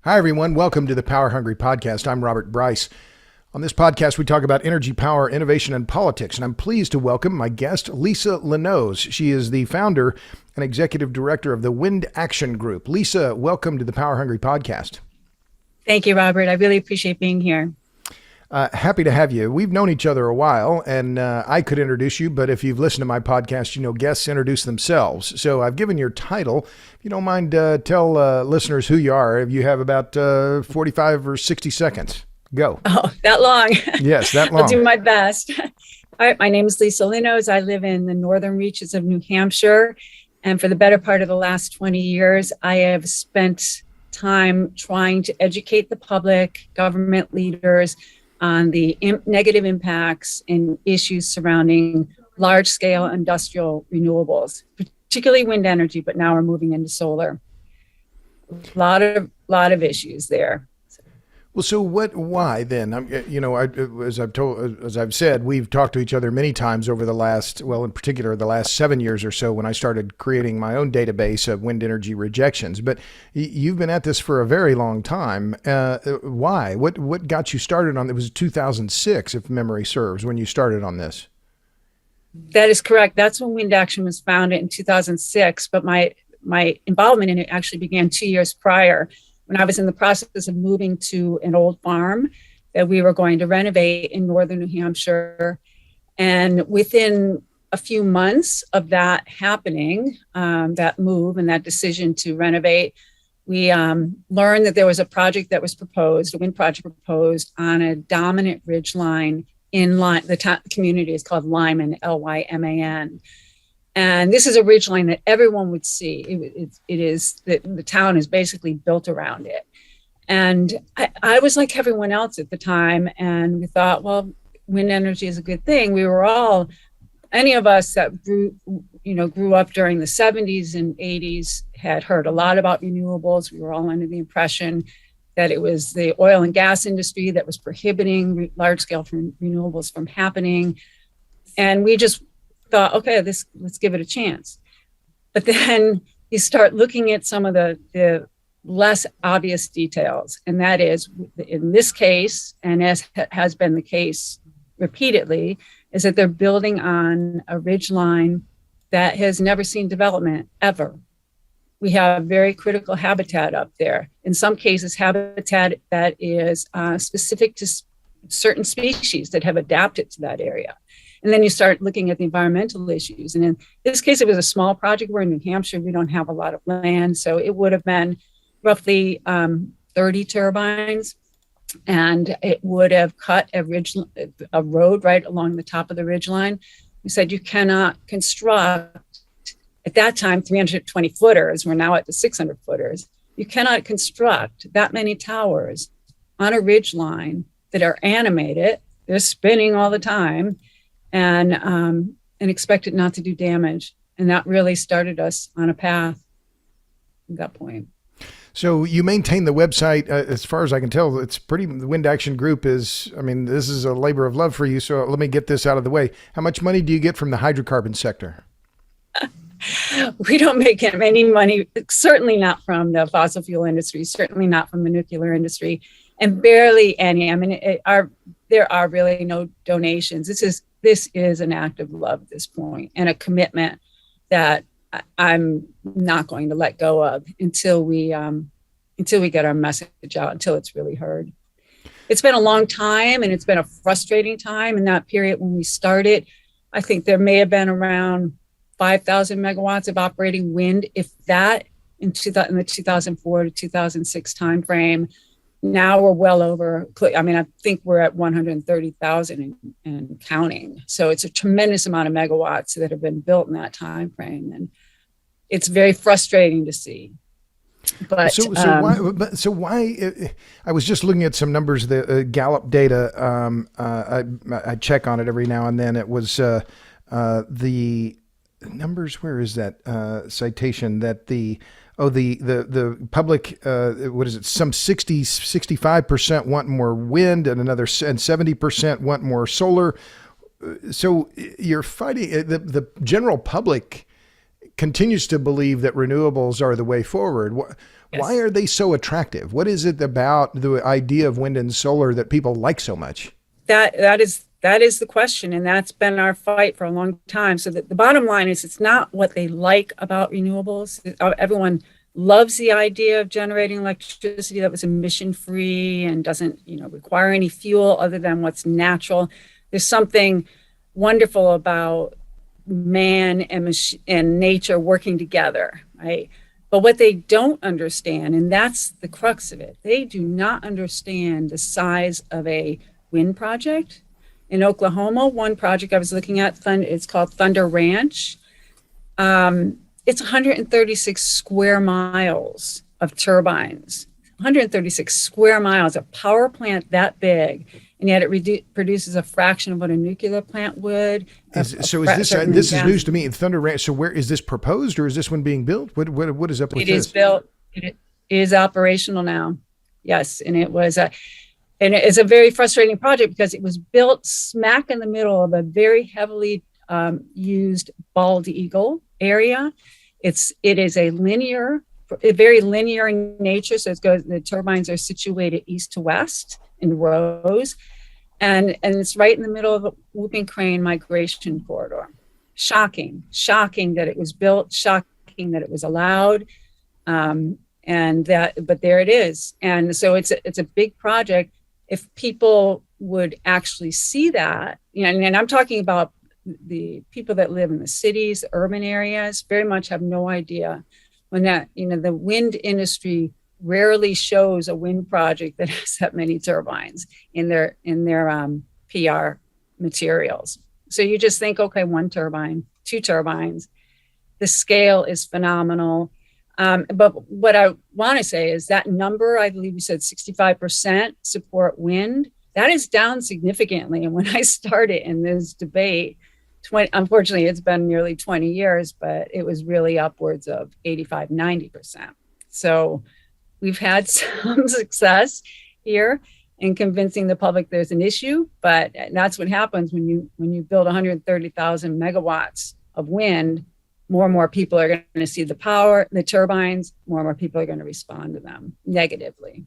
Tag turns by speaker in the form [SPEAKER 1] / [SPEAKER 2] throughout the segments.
[SPEAKER 1] Hi, everyone. Welcome to the Power Hungry Podcast. I'm Robert Bryce. On this podcast, we talk about energy, power, innovation, and politics. And I'm pleased to welcome my guest, Lisa Linowes. She is the founder and executive director of the WindAction Group. Lisa, welcome to the Power Hungry Podcast.
[SPEAKER 2] Thank you, Robert. I really appreciate being here.
[SPEAKER 1] Happy to have you. We've known each other a while, and I could introduce you, but if you've listened to my podcast, you know guests introduce themselves. So I've given your title. If you don't mind, tell listeners who you are. You have about 45 or 60 seconds. Go.
[SPEAKER 2] Oh, that long?
[SPEAKER 1] Yes, that long.
[SPEAKER 2] I'll do my best. All right, my name is Lisa Linowes. I live in the northern reaches of New Hampshire, and for the better part of the last 20 years, I have spent time trying to educate the public, government leaders, on the negative impacts and issues surrounding large-scale industrial renewables, particularly wind energy, but now we're moving into solar. A lot of issues there.
[SPEAKER 1] Well, so why then? As I've said, we've talked to each other many times over the last, in particular, the last 7 years or so when I started creating my own database of wind energy rejections. But you've been at this for a very long time. Why? What got you started on it? It was 2006, if memory serves, when you started on this.
[SPEAKER 2] That is correct. That's when WindAction was founded in 2006. But my involvement in it actually began 2 years prior, when I was in the process of moving to an old farm that we were going to renovate in northern New Hampshire. And within a few months of that happening, that move and that decision to renovate, we learned that there was a project that was proposed, a wind project proposed on a dominant ridge line in the community is called Lyman, Lyman. And this is a ridge line that everyone would see. It is the town is basically built around it. And I was like everyone else at the time. And we thought, well, wind energy is a good thing. We were all, any of us that grew up during the 70s and 80s had heard a lot about renewables. We were all under the impression that it was the oil and gas industry that was prohibiting large scale renewables from happening. And we just thought, okay, let's give it a chance. But then you start looking at some of the less obvious details. And that is, in this case, and as has been the case repeatedly, is that they're building on a ridge line that has never seen development ever. We have very critical habitat up there. In some cases, habitat that is specific to certain species that have adapted to that area. And then you start looking at the environmental issues. And in this case, it was a small project. We're in New Hampshire. We don't have a lot of land. So it would have been roughly 30 turbines. And it would have cut a road right along the top of the ridgeline. We said you cannot construct, at that time, 320 footers. We're now at the 600 footers. You cannot construct that many towers on a ridgeline that are animated. They're spinning all the time. And expect it not to do damage. And that really started us on a path at that point.
[SPEAKER 1] So you maintain the website, as far as I can tell, the WindAction Group is, this is a labor of love for you. So let me get this out of the way. How much money do you get from the hydrocarbon sector?
[SPEAKER 2] We don't make any money, certainly not from the fossil fuel industry, certainly not from the nuclear industry, and barely any. There are really no donations. This is an act of love at this point, and a commitment that I'm not going to let go of until we get our message out, until it's really heard. It's been a long time, and it's been a frustrating time. In that period when we started, I think there may have been around 5,000 megawatts of operating wind, if that, in the 2004 to 2006 timeframe. Now we're well over, I think we're at 130,000 and counting. So it's a tremendous amount of megawatts that have been built in that time frame. And it's very frustrating to see. But so why? I was just looking at some numbers, the Gallup data. I check on it every now and then. It was the numbers. Where is that citation? That the public, what is it? Some 65% want more wind, and 70% want more solar. So you're fighting the general public
[SPEAKER 1] continues to believe that renewables are the way forward. Why are they so attractive? What is it about the idea of wind and solar that people like so much?
[SPEAKER 2] That is the question, and that's been our fight for a long time. So the bottom line is, it's not what they like about renewables. Everyone loves the idea of generating electricity that was emission free and doesn't, require any fuel other than what's natural. There's something wonderful about man and nature working together, right? But what they don't understand, and that's the crux of it, they do not understand the size of a wind project. In Oklahoma, one project I was looking at, it's called Thunder Ranch. It's 136 square miles of turbines, 136 square miles, a power plant that big, and yet it produces a fraction of what a nuclear plant would.
[SPEAKER 1] This is news to me. In Thunder Ranch, so where is this proposed, or is this one being built? What is up with this?
[SPEAKER 2] It is built. It is operational now. Yes, and it's a very frustrating project because it was built smack in the middle of a very heavily used bald eagle area. It is a very linear in nature. So the turbines are situated east to west in rows, and it's right in the middle of a whooping crane migration corridor. Shocking that it was built. Shocking that it was allowed. But there it is. And so it's a big project. If people would actually see that, and I'm talking about the people that live in the cities, urban areas, very much have no idea when the wind industry rarely shows a wind project that has that many turbines in their PR materials. So you just think, okay, one turbine, two turbines, the scale is phenomenal. But what I want to say is that number, I believe you said 65% support wind. That is down significantly. And when I started in this debate, unfortunately, it's been nearly 20 years, but it was really upwards of 85, 90%. So we've had some success here in convincing the public there's an issue, but that's what happens when you build 130,000 megawatts of wind. More and more people are going to see the power, the turbines, more and more people are going to respond to them negatively.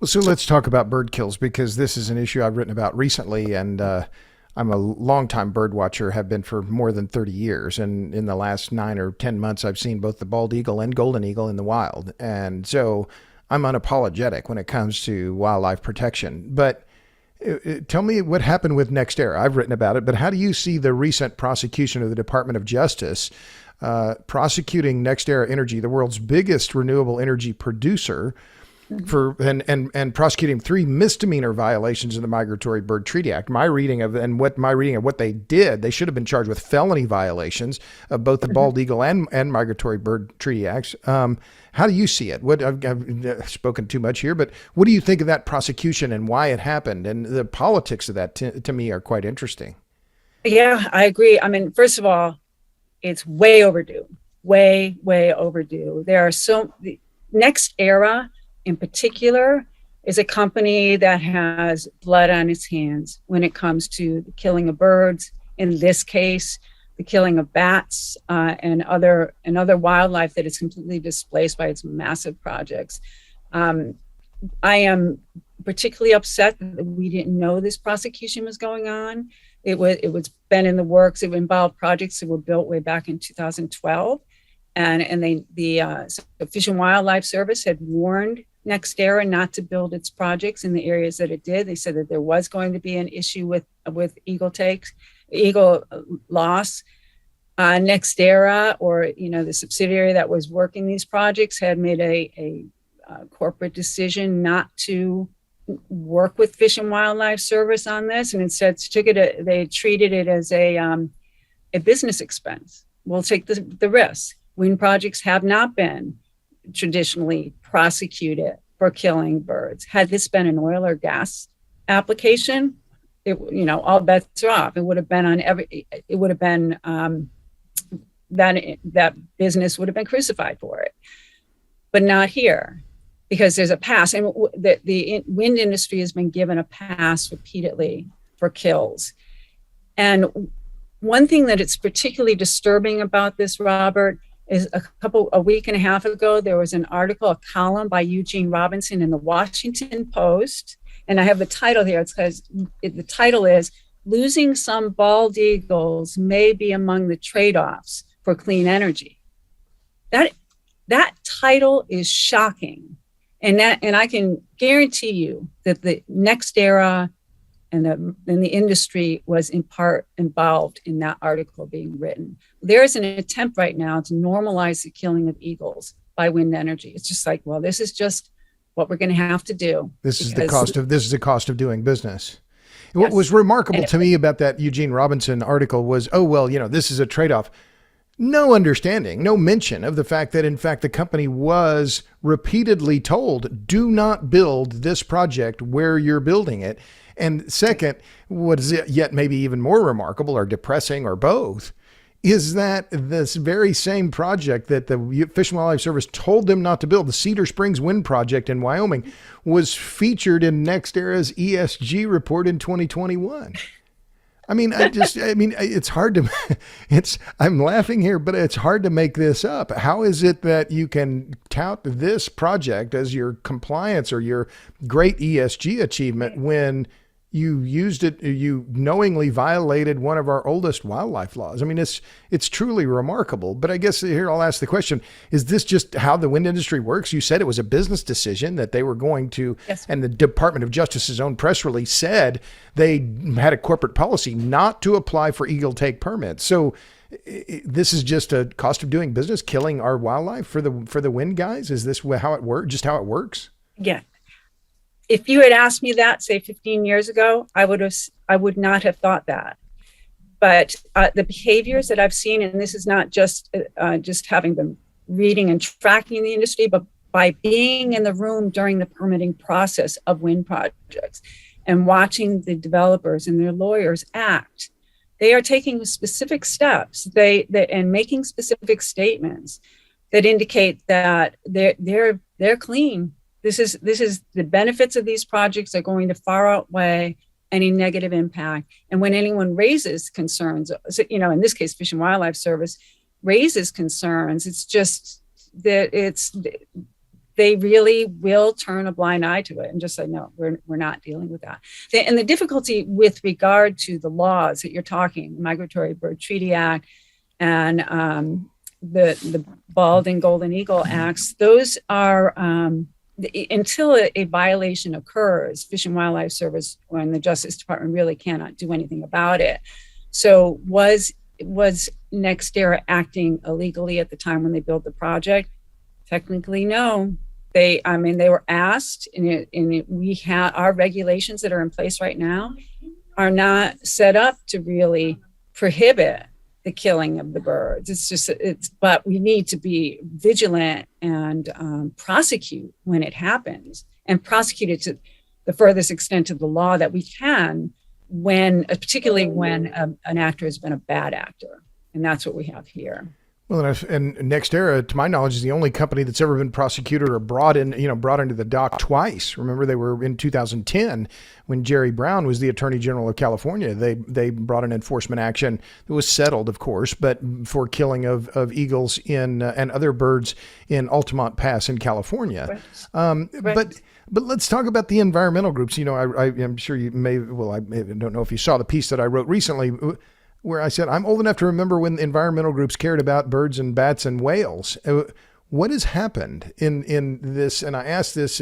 [SPEAKER 1] Well, so let's talk about bird kills, because this is an issue I've written about recently, and I'm a longtime bird watcher, have been for more than 30 years. And in the last 9 or 10 months, I've seen both the bald eagle and golden eagle in the wild. And so I'm unapologetic when it comes to wildlife protection. But tell me what happened with NextEra. I've written about it, but how do you see the recent prosecution of the Department of Justice prosecuting NextEra Energy, the world's biggest renewable energy producer, for and prosecuting 3 misdemeanor violations of the Migratory Bird Treaty Act? My reading of what they did, they should have been charged with felony violations of both the Bald Eagle and Migratory Bird Treaty Acts. How do you see it? I've spoken too much here, but what do you think of that prosecution and why it happened? And the politics of that to me are quite interesting.
[SPEAKER 2] Yeah, I agree. I mean, first of all, it's way overdue. Way overdue. NextEra in particular is a company that has blood on its hands when it comes to the killing of birds. In this case, the killing of bats and other wildlife that is completely displaced by its massive projects. I am particularly upset that we didn't know this prosecution was going on. It was been in the works. It involved projects that were built way back in 2012, and the Fish and Wildlife Service had warned NextEra not to build its projects in the areas that it did. They said that there was going to be an issue with eagle loss. NextEra, or the subsidiary that was working these projects, had made a corporate decision not to work with Fish and Wildlife Service on this, and instead they treated it as a business expense. We'll take the risk. Wind projects have not been traditionally prosecuted for killing birds. Had this been an oil or gas application, all bets are off. It would have been that business would have been crucified for it, but not here, because there's a pass, and the wind industry has been given a pass repeatedly for kills. And one thing that it's particularly disturbing about this, Robert, is a week and a half ago, there was an article, a column by Eugene Robinson in the Washington Post. And I have the title here. It's because the title is "Losing Some Bald Eagles May Be Among the Trade-Offs for Clean Energy." That title is shocking. And I can guarantee you that the NextEra and the industry was in part involved in that article being written. There is an attempt right now to normalize the killing of eagles by wind energy. It's just like, well, this is just what we're going to have to do.
[SPEAKER 1] This is the cost of doing business.
[SPEAKER 2] Yes.
[SPEAKER 1] What was remarkable to me about that Eugene Robinson article was, oh, well, this is a trade-off. No understanding, no mention of the fact that, in fact, the company was repeatedly told, do not build this project where you're building it. And second, what is it yet maybe even more remarkable or depressing or both, is that this very same project that the Fish and Wildlife Service told them not to build, the Cedar Springs Wind Project in Wyoming, was featured in NextEra's ESG report in 2021. I mean, it's hard to, I'm laughing here, but it's hard to make this up. How is it that you can tout this project as your compliance or your great ESG achievement when you knowingly violated one of our oldest wildlife laws? I mean, it's truly remarkable. But I guess here I'll ask the question, is this just how the wind industry works? You said it was a business decision that they were going to, yes. And the Department of Justice's own press release said they had a corporate policy not to apply for eagle take permits. So this is just a cost of doing business, killing our wildlife for the wind guys? Is this how it works? Just how it works?
[SPEAKER 2] Yeah. If you had asked me that, say 15 years ago, I would not have thought that. But the behaviors that I've seen, and this is not just having been reading and tracking the industry, but by being in the room during the permitting process of wind projects and watching the developers and their lawyers act, they are taking specific steps and making specific statements that indicate that they're clean. This is the benefits of these projects are going to far outweigh any negative impact. And when anyone raises concerns, in this case, Fish and Wildlife Service raises concerns, it's just that they really will turn a blind eye to it and just say, no, we're not dealing with that. And the difficulty with regard to the laws that you're talking, the Migratory Bird Treaty Act and the Bald and Golden Eagle Acts, those are, until a violation occurs, Fish and Wildlife Service and the Justice Department really cannot do anything about it. So was NextEra acting illegally at the time when they built the project? Technically, no. They were asked, and we have our regulations that are in place right now are not set up to really prohibit the killing of the birds. But we need to be vigilant and prosecute when it happens, and prosecute it to the furthest extent of the law that we can, particularly when an actor has been a bad actor, and that's what we have here.
[SPEAKER 1] Well, and NextEra, to my knowledge, is the only company that's ever been prosecuted or brought into the dock twice. Remember, they were in 2010 when Jerry Brown was the Attorney General of California. They brought an enforcement action that was settled, of course, but for killing of eagles and other birds in Altamont Pass in California. Right. But let's talk about the environmental groups. I'm sure you may. Well, I don't know if you saw the piece that I wrote recently, where I said, I'm old enough to remember when environmental groups cared about birds and bats and whales. What has happened in this? And I ask this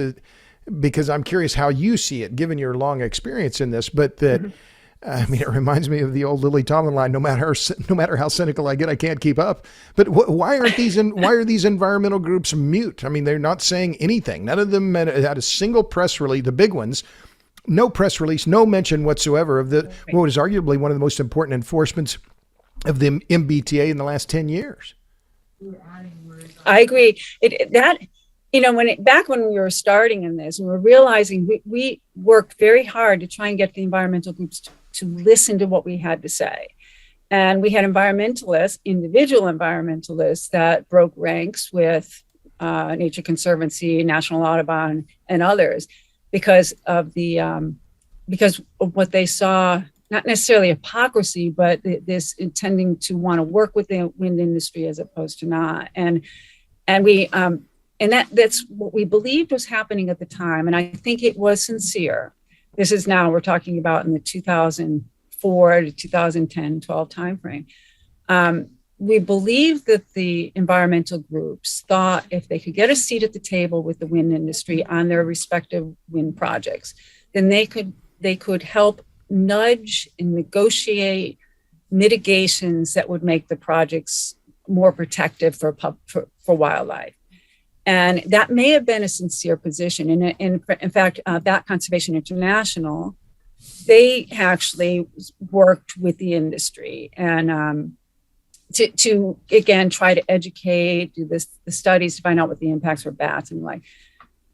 [SPEAKER 1] because I'm curious how you see it, given your long experience in this. But that, it reminds me of the old Lily Tomlin line: no matter how cynical I get, I can't keep up. But why are these environmental groups mute? I mean, they're not saying anything. None of them had a single press release. The big ones. No press release, no mention whatsoever of what is arguably one of the most important enforcements of the MBTA in the last 10 years.
[SPEAKER 2] I agree. Back when we were starting in this, and we're realizing we worked very hard to try and get the environmental groups to listen to what we had to say. And we had individual environmentalists that broke ranks with Nature Conservancy, National Audubon, and others, because of what they saw not necessarily hypocrisy, but this intending to want to work with the wind industry as opposed to not. And that's what we believed was happening at the time. And I think it was sincere. This is now, we're talking about in the 2004 to 2010, 12 timeframe. We believed that the environmental groups thought if they could get a seat at the table with the wind industry on their respective wind projects, then they could help nudge and negotiate mitigations that would make the projects more protective for wildlife. And that may have been a sincere position. And in fact, Bat Conservation International, they actually worked with the industry and to again try to educate, do the studies to find out what the impacts for bats and like.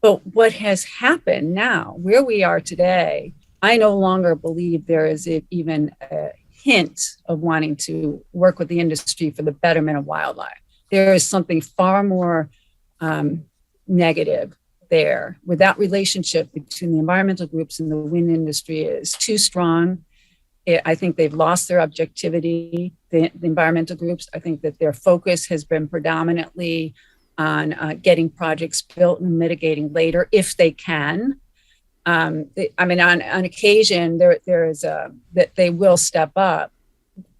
[SPEAKER 2] But what has happened now, where we are today, I no longer believe there is even a hint of wanting to work with the industry for the betterment of wildlife. There is something far more negative there, where that relationship between the environmental groups and the wind industry is too strong. I think they've lost their objectivity, the environmental groups. I think that their focus has been predominantly on getting projects built and mitigating later if they can. On occasion, there is that they will step up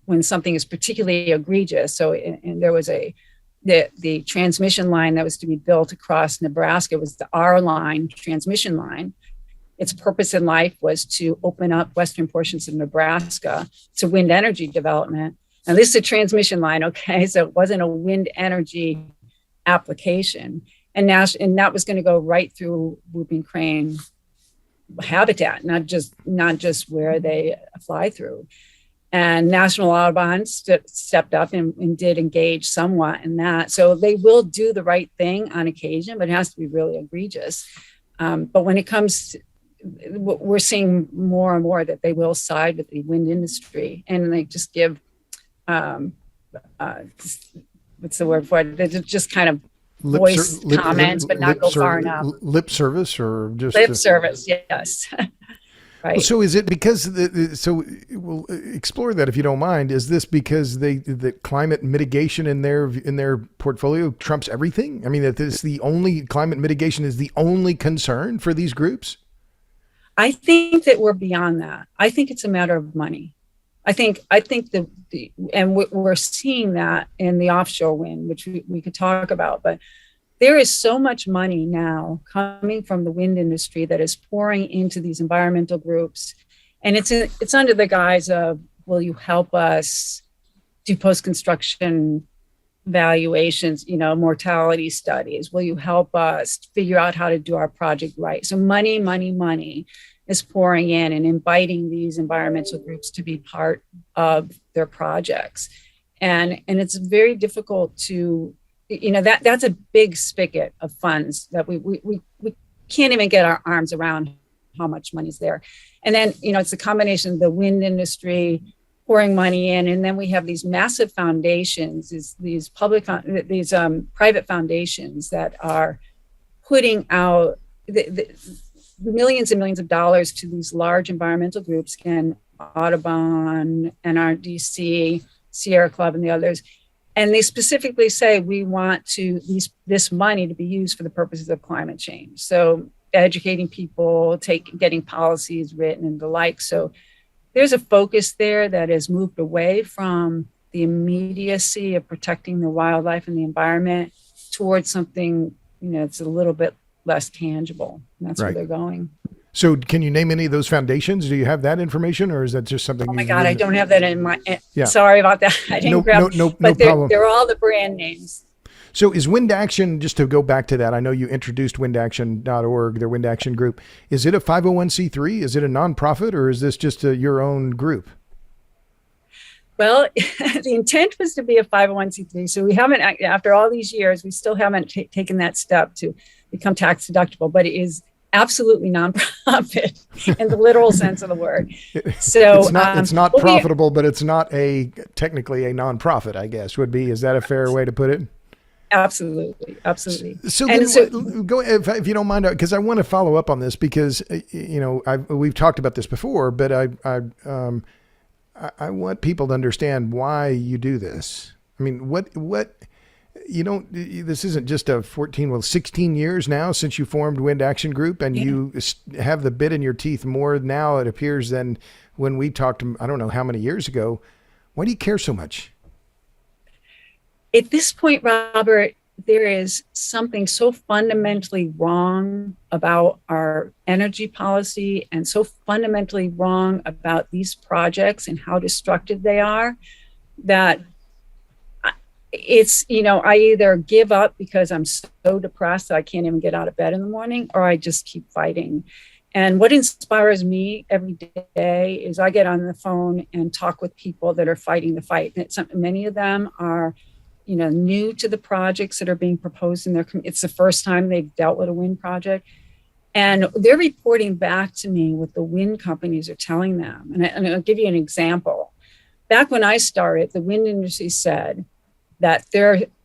[SPEAKER 2] when something is particularly egregious. So, and there was the transmission line that was to be built across Nebraska was the R line transmission line. Its purpose in life was to open up western portions of Nebraska to wind energy development. Now, this is a transmission line, okay? So it wasn't a wind energy application. And that was going to go right through whooping crane habitat, not just where they fly through. And National Audubon stepped up and did engage somewhat in that. So they will do the right thing on occasion, but it has to be really egregious. But when it comes to, we're seeing more and more that they will side with the wind industry, and they just give, what's the word for it? They just kind of voice comments, but not go far enough.
[SPEAKER 1] Lip service or just
[SPEAKER 2] lip service, yes. Right.
[SPEAKER 1] Well, so is it because so we'll explore that if you don't mind. Is this because the climate mitigation in their portfolio trumps everything? I mean, that this the only climate mitigation is the only concern for these groups?
[SPEAKER 2] I think that we're beyond that. I think it's a matter of money. I think and we're seeing that in the offshore wind, which we could talk about, but there is so much money now coming from the wind industry that is pouring into these environmental groups. And it's under the guise of, will you help us do post-construction valuations, mortality studies? Will you help us figure out how to do our project right? So money is pouring in and inviting these environmental groups to be part of their projects. And it's very difficult to, that's a big spigot of funds that we can't even get our arms around how much money's there. And then, it's a combination of the wind industry pouring money in, and then we have these massive foundations, these private foundations that are putting out the millions and millions of dollars to these large environmental groups, again, Audubon, NRDC, Sierra Club, and the others. And they specifically say, we want this money to be used for the purposes of climate change. So educating people, getting policies written and the like. So there's a focus there that has moved away from the immediacy of protecting the wildlife and the environment towards something, it's a little bit less tangible. And that's
[SPEAKER 1] right.
[SPEAKER 2] Where they're going.
[SPEAKER 1] So can you name any of those foundations? Do you have that information, or is that just something?
[SPEAKER 2] Oh my God, I don't have that in my, sorry about that. I didn't grab,
[SPEAKER 1] no
[SPEAKER 2] but
[SPEAKER 1] problem.
[SPEAKER 2] They're all the brand names.
[SPEAKER 1] So is WindAction, just to go back to that, I know you introduced windaction.org, their WindAction Group. Is it a 501c3? Is it a nonprofit, or is this just your own group?
[SPEAKER 2] Well, the intent was to be a 501c3. So we haven't, after all these years, we still haven't taken that step to become tax deductible, but it is absolutely nonprofit in the literal sense of the word. So
[SPEAKER 1] it's not profitable, but it's not technically a nonprofit, I guess would be. Is that a fair way to put it?
[SPEAKER 2] Absolutely.
[SPEAKER 1] So, go if you don't mind, because I want to follow up on this because we've talked about this before, but I want people to understand why you do this. I mean, what you don't, this isn't just 16 years now since you formed WindAction Group, and you have the bit in your teeth more now, it appears, than when we talked, I don't know how many years ago. Why do you care so much?
[SPEAKER 2] At this point, Robert, there is something so fundamentally wrong about our energy policy and so fundamentally wrong about these projects and how destructive they are, that it's, I either give up because I'm so depressed that I can't even get out of bed in the morning, or I just keep fighting. And what inspires me every day is I get on the phone and talk with people that are fighting the fight. And many of them are, new to the projects that are being proposed in their community. It's the first time they've dealt with a wind project. And they're reporting back to me what the wind companies are telling them. And I'll give you an example. Back when I started, the wind industry said that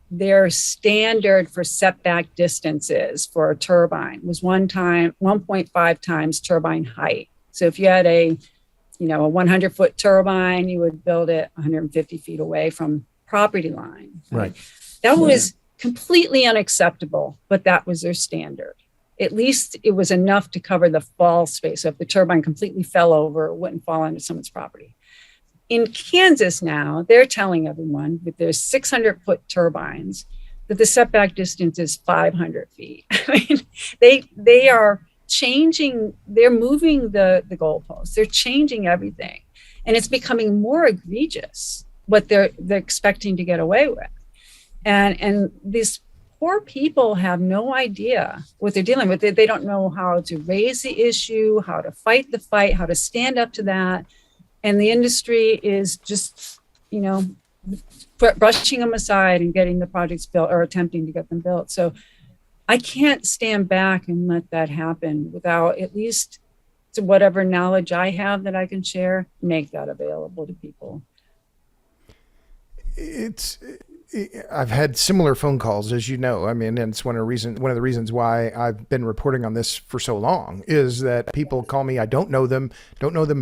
[SPEAKER 2] their standard for setback distances for a turbine was 1.5 times turbine height. So if you had a 100-foot turbine, you would build it 150 feet away from property line.
[SPEAKER 1] Right.
[SPEAKER 2] That was completely unacceptable, but that was their standard. At least it was enough to cover the fall space. So if the turbine completely fell over, it wouldn't fall onto someone's property. In Kansas now, they're telling everyone with their 600-foot turbines that the setback distance is 500 feet. I mean, they are changing, they're moving the goalposts. They're changing everything. And it's becoming more egregious what they're expecting to get away with. And these poor people have no idea what they're dealing with. They don't know how to raise the issue, how to fight the fight, how to stand up to that. And the industry is just, brushing them aside and getting the projects built, or attempting to get them built. So I can't stand back and let that happen without, at least to whatever knowledge I have that I can share, make that available to people.
[SPEAKER 1] I've had similar phone calls, as you know. I mean, and it's one of the reasons why I've been reporting on this for so long, is that people call me. I don't know them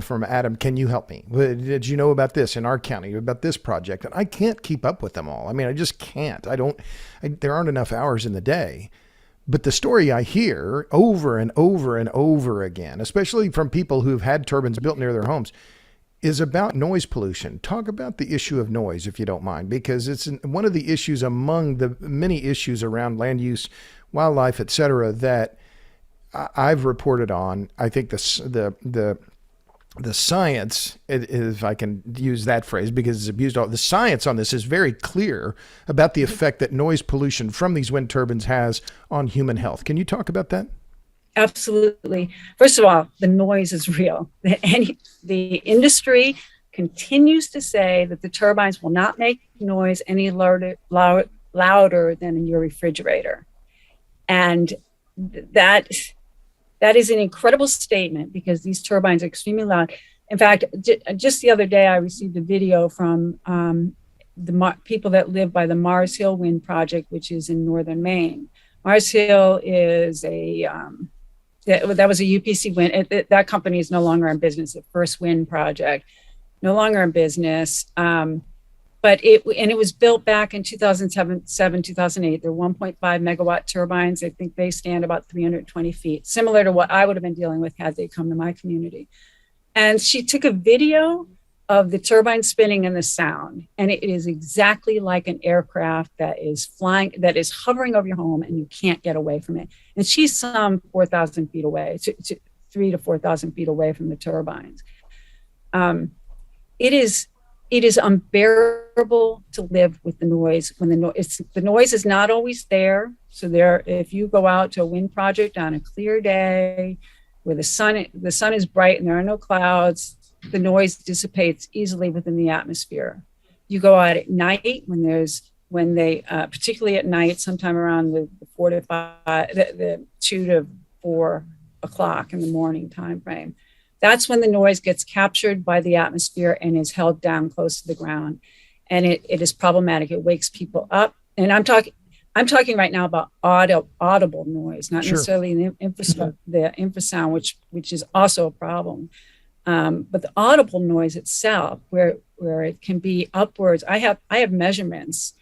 [SPEAKER 1] from Adam. Can you help me? Did you know about this in our county, about this project? And I can't keep up with them all. I mean, I just can't. There aren't enough hours in the day. But the story I hear over and over and over again, especially from people who've had turbines built near their homes, is about noise pollution. Talk about the issue of noise, if you don't mind, because it's one of the issues among the many issues around land use, wildlife, et cetera, that I've reported on. I think the science, if I can use that phrase, because it's abused all, the science on this is very clear about the effect that noise pollution from these wind turbines has on human health. Can you talk about that?
[SPEAKER 2] Absolutely. First of all, the noise is real. The industry continues to say that the turbines will not make noise any louder than in your refrigerator. And that is an incredible statement, because these turbines are extremely loud. In fact, just the other day, I received a video from the people that live by the Mars Hill Wind Project, which is in northern Maine. Mars Hill is that was a UPC wind. That company is no longer in business. The First Wind Project, no longer in business. But it was built back in 2007, 2008. They're 1.5 megawatt turbines. I think they stand about 320 feet, similar to what I would have been dealing with had they come to my community. And she took a video of the turbine spinning and the sound. And it is exactly like an aircraft that is flying, that is hovering over your home, and you can't get away from it. And she's some 4,000 feet away, 3,000 to 4,000 feet away from the turbines. It is unbearable to live with the noise when the noise is not always there. So if you go out to a wind project on a clear day where the sun is bright and there are no clouds, the noise dissipates easily within the atmosphere. You go out at night particularly at night, sometime around the 2 to 4 o'clock in the morning time frame. That's when the noise gets captured by the atmosphere and is held down close to the ground. And it is problematic. It wakes people up. And I'm talking right now about audible noise, not necessarily the infrasound, which is also a problem. But the audible noise itself, where it can be upwards, I have measurements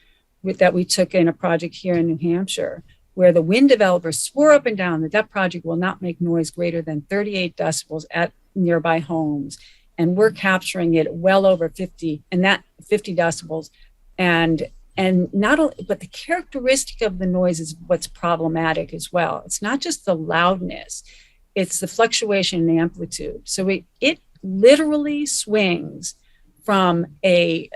[SPEAKER 2] that we took in a project here in New Hampshire, where the wind developers swore up and down that that project will not make noise greater than 38 decibels at nearby homes. And we're capturing it well over 50, and that 50 decibels. And not only, but the characteristic of the noise is what's problematic as well. It's not just the loudness, it's the fluctuation in amplitude. So it literally swings from a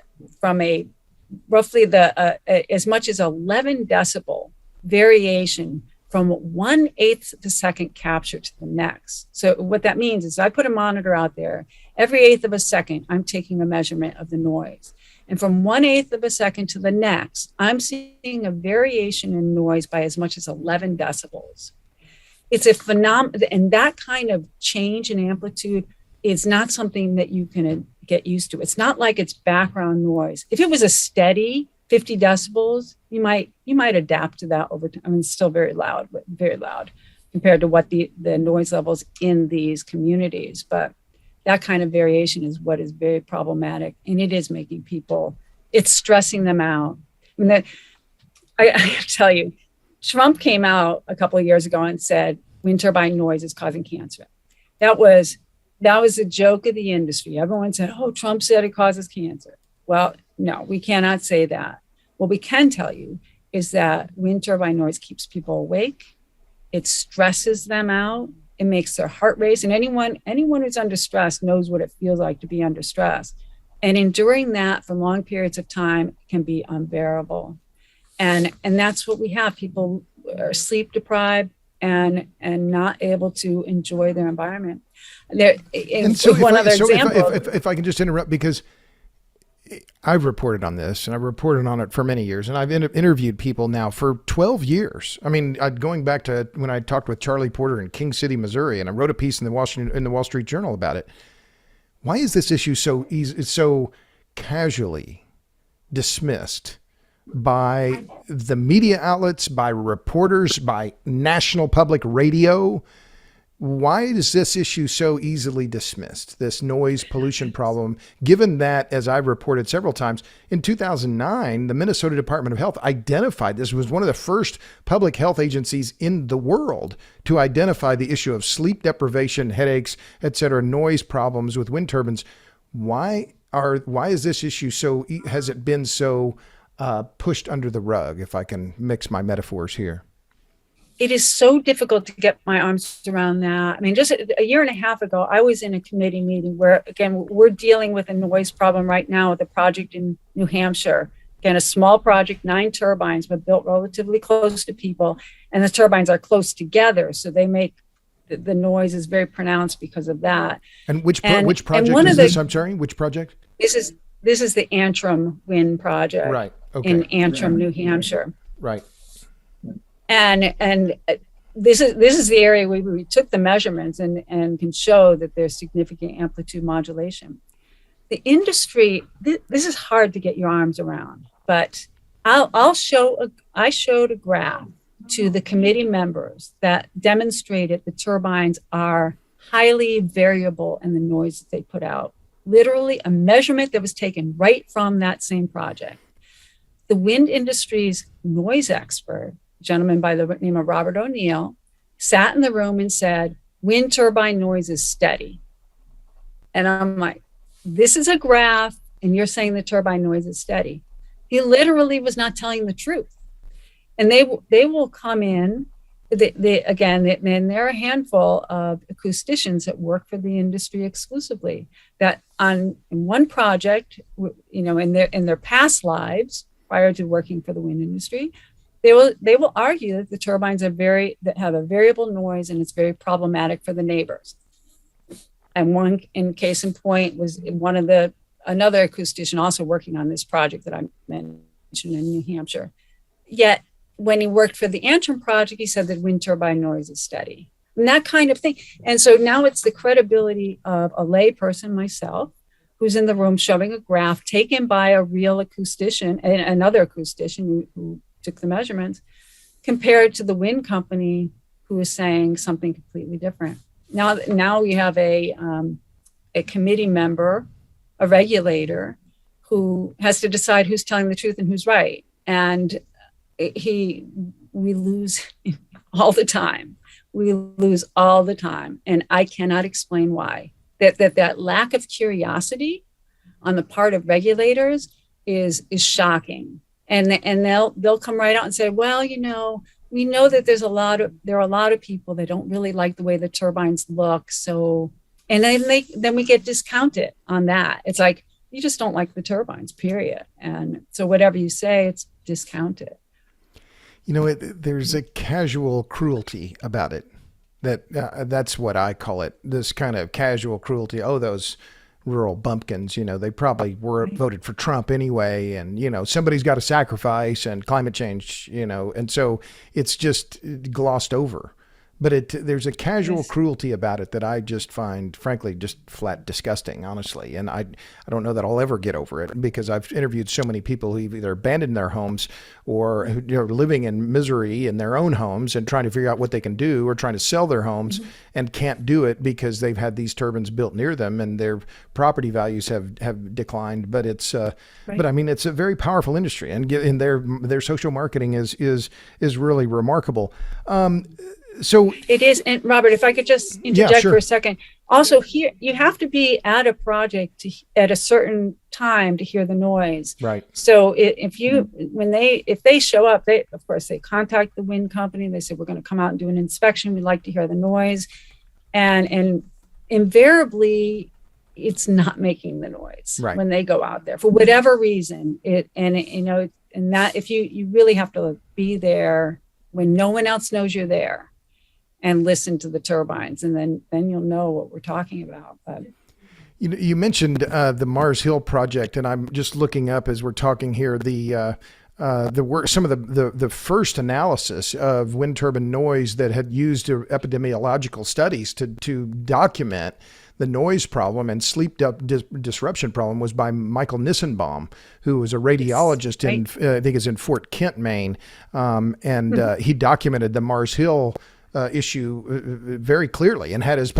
[SPEAKER 2] roughly as much as 11 decibel variation from 1/8 of a second capture to the next. So what that means is I put a monitor out there, every 1/8 of a second, I'm taking a measurement of the noise. And from 1/8 of a second to the next, I'm seeing a variation in noise by as much as 11 decibels. It's a phenomenon, and that kind of change in amplitude is not something that you can get used to. It's not like it's background noise. If it was a steady 50 decibels, you might adapt to that over time. I mean, it's still very loud, but very loud compared to what the noise levels in these communities. But that kind of variation is what is very problematic, and it is making people, it's stressing them out. I mean, I have to tell you, Trump came out a couple of years ago and said wind turbine noise is causing cancer. That was a joke of the industry. Everyone said, "Oh, Trump said it causes cancer." Well, no, we cannot say that. What we can tell you is that wind turbine noise keeps people awake. It stresses them out. It makes their heart race. And anyone who's under stress knows what it feels like to be under stress. And enduring that for long periods of time can be unbearable. And that's what we have. People are sleep deprived and not able to enjoy their environment.
[SPEAKER 1] If I can just interrupt, because I've reported on this, and I've reported on it for many years, and I've interviewed people now for 12 years. I mean, going back to when I talked with Charlie Porter in King City, Missouri, and I wrote a piece in the Wall Street Journal about it. Why is this issue so casually dismissed by the media outlets, by reporters, by national public radio? Why is this issue so easily dismissed, this noise pollution problem, given that, as I've reported several times, in 2009, the Minnesota Department of Health identified this was one of the first public health agencies in the world to identify the issue of sleep deprivation, headaches, et cetera, noise problems with wind turbines. Why is this issue has it been so pushed under the rug, if I can mix my metaphors here?
[SPEAKER 2] It is so difficult to get my arms around that. I mean, just a year and a half ago, I was in a committee meeting where, again, we're dealing with a noise problem right now with a project in New Hampshire. Again, a small project, 9 turbines, but built relatively close to people. And the turbines are close together, so they make the noise is very pronounced because of that.
[SPEAKER 1] And which project is this? I'm sorry, which project?
[SPEAKER 2] This is the Antrim wind project,
[SPEAKER 1] right? Okay.
[SPEAKER 2] In Antrim, New Hampshire,
[SPEAKER 1] right.
[SPEAKER 2] And this is the area where we took the measurements and can show that there's significant amplitude modulation. The industry, this is hard to get your arms around, but I showed a graph to the committee members that demonstrated the turbines are highly variable in the noise that they put out. Literally a measurement that was taken right from that same project. The wind industry's noise expert, a gentleman by the name of Robert O'Neill, sat in the room and said, wind turbine noise is steady. And I'm like, this is a graph, and you're saying the turbine noise is steady. He literally was not telling the truth. And they will come in, and there are a handful of acousticians that work for the industry exclusively, that in one project, in their past lives, prior to working for the wind industry, they will argue that the turbines that have a variable noise, and it's very problematic for the neighbors. And one in case in point was another acoustician also working on this project that I mentioned in New Hampshire. Yet when he worked for the Antrim project, he said that wind turbine noise is steady, and that kind of thing. And so now it's the credibility of a lay person, myself, who's in the room showing a graph taken by a real acoustician, another acoustician who took the measurements, compared to the wind company who is saying something completely different. Now we have a a committee member, a regulator, who has to decide who's telling the truth and who's right. And we lose all the time. We lose all the time. And I cannot explain why. That lack of curiosity on the part of regulators is shocking. And they'll come right out and say, well, we know that there are a lot of people that don't really like the way the turbines look. So, and then we get discounted on that. It's like, you just don't like the turbines, period. And so whatever you say, it's discounted.
[SPEAKER 1] There's a casual cruelty about it. That's what I call it. This kind of casual cruelty. Oh, those rural bumpkins, they probably voted for Trump anyway. And, somebody's got to sacrifice and climate change, and so it's just glossed over. But there's a casual cruelty about it that I just find, frankly, just flat disgusting, honestly. And I don't know that I'll ever get over it, because I've interviewed so many people who've either abandoned their homes or who are living in misery in their own homes and trying to figure out what they can do, or trying to sell their homes and can't do it because they've had these turbines built near them and their property values have declined. But it's but I mean, it's a very powerful industry, and their social marketing is really remarkable. So
[SPEAKER 2] it is. And Robert, if I could just interject for a second. Also, here you have to be at a project at a certain time to hear the noise.
[SPEAKER 1] Right.
[SPEAKER 2] So if they show up, they contact the wind company. They say, we're going to come out and do an inspection. We'd like to hear the noise, and invariably, it's not making the noise when they go out there for whatever reason. And that if you really have to be there when no one else knows you're there, and listen to the turbines, and then you'll know what we're talking about. But
[SPEAKER 1] you mentioned the Mars Hill project, and I'm just looking up as we're talking here the work, some of the first analysis of wind turbine noise that had used epidemiological studies to document the noise problem and sleep disruption problem was by Michael Nissenbaum, who was a radiologist I think is in Fort Kent, Maine, and he documented the Mars Hill issue very clearly, and had his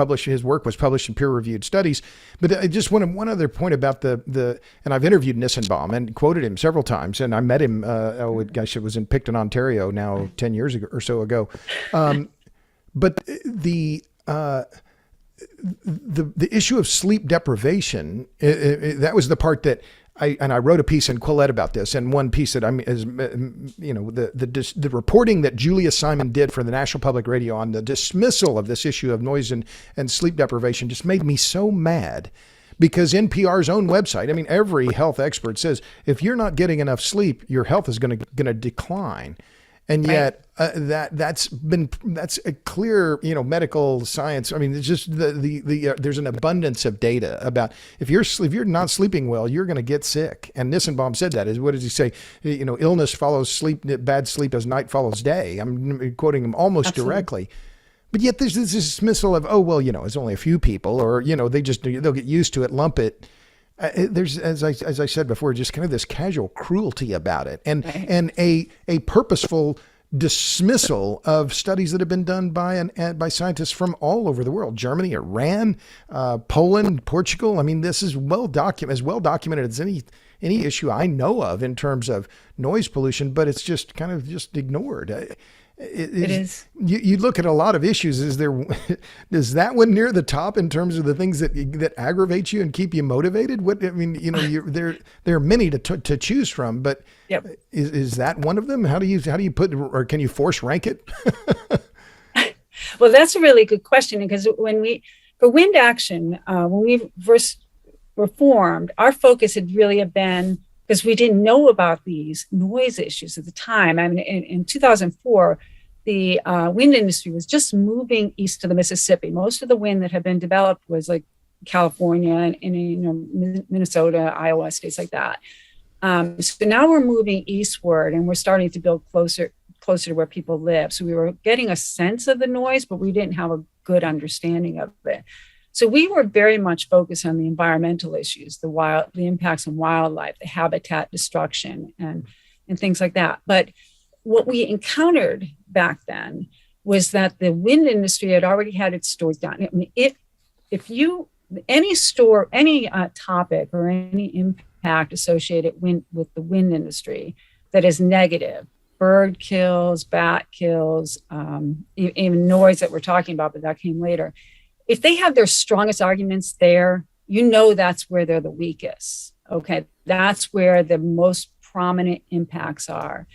[SPEAKER 1] work was published in peer-reviewed studies. But I just wanted one other point about and I've interviewed Nissenbaum and quoted him several times, and I met him. It was in Picton, Ontario, now 10 years ago or so ago. But the issue of sleep deprivation, that was the part that I wrote a piece in Quillette about this, and one piece that the reporting that Julia Simon did for the National Public Radio on the dismissal of this issue of noise and sleep deprivation just made me so mad, because NPR's own website, every health expert says if you're not getting enough sleep, your health is going to decline. And yet that's a clear, medical science. It's just there's an abundance of data about if you're not sleeping well, you're going to get sick. And Nissenbaum said that. What does he say? Illness follows sleep, bad sleep as night follows day. I'm quoting him almost directly. But yet there's this dismissal of, it's only a few people, or, they'll get used to it, lump it. There's, as I said before, just kind of this casual cruelty about it, and a purposeful dismissal of studies that have been done by scientists from all over the world: Germany, Iran, Poland, Portugal. This is as well documented as any issue I know of in terms of noise pollution, but it's just kind of just ignored. It is. You look at a lot of issues. Is that one near the top in terms of the things that aggravate you and keep you motivated? There are many to choose from, but is that one of them? How do you put, or can you force rank it?
[SPEAKER 2] Well, that's a really good question, because for WindAction, when we first were formed, our focus had really been, because we didn't know about these noise issues at the time. In 2004, the wind industry was just moving east to the Mississippi. Most of the wind that had been developed was like California and Minnesota, Iowa, states like that. So now we're moving eastward, and we're starting to build closer to where people live. So we were getting a sense of the noise, but we didn't have a good understanding of it. So we were very much focused on the environmental issues, the impacts on wildlife, the habitat destruction, and things like that. But what we encountered back then was that the wind industry had already had its stories down. If you any topic or any impact associated with the wind industry that is negative, bird kills, bat kills, even noise that we're talking about, but that came later. If they have their strongest arguments there, that's where they're the weakest. Okay, that's where the most prominent impacts are.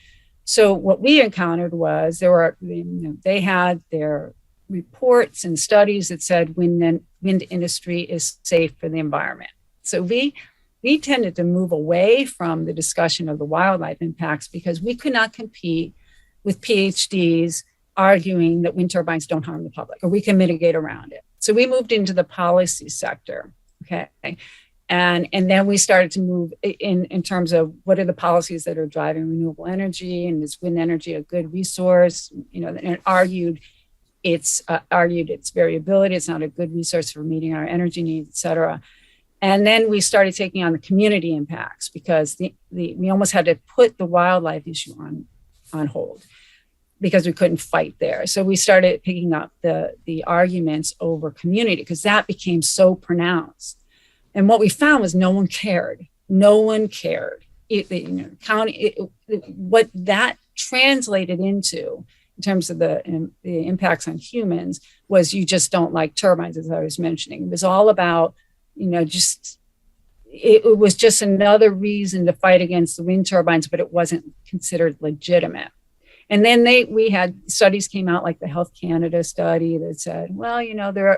[SPEAKER 2] So what we encountered was they had their reports and studies that said wind industry is safe for the environment. So we tended to move away from the discussion of the wildlife impacts because we could not compete with PhDs arguing that wind turbines don't harm the public or we can mitigate around it. So we moved into the policy sector, okay? And then we started to move in terms of what are the policies that are driving renewable energy, and is wind energy a good resource? And argued its variability. It's not a good resource for meeting our energy needs, et cetera. And then we started taking on the community impacts because we almost had to put the wildlife issue on hold because we couldn't fight there. So we started picking up the arguments over community because that became so pronounced. And what we found was no one cared. No one cared. What that translated into in terms of the impacts on humans was you just don't like turbines, as I was mentioning. It was all about, it was just another reason to fight against the wind turbines, but it wasn't considered legitimate. And then we had studies came out like the Health Canada study that said, well,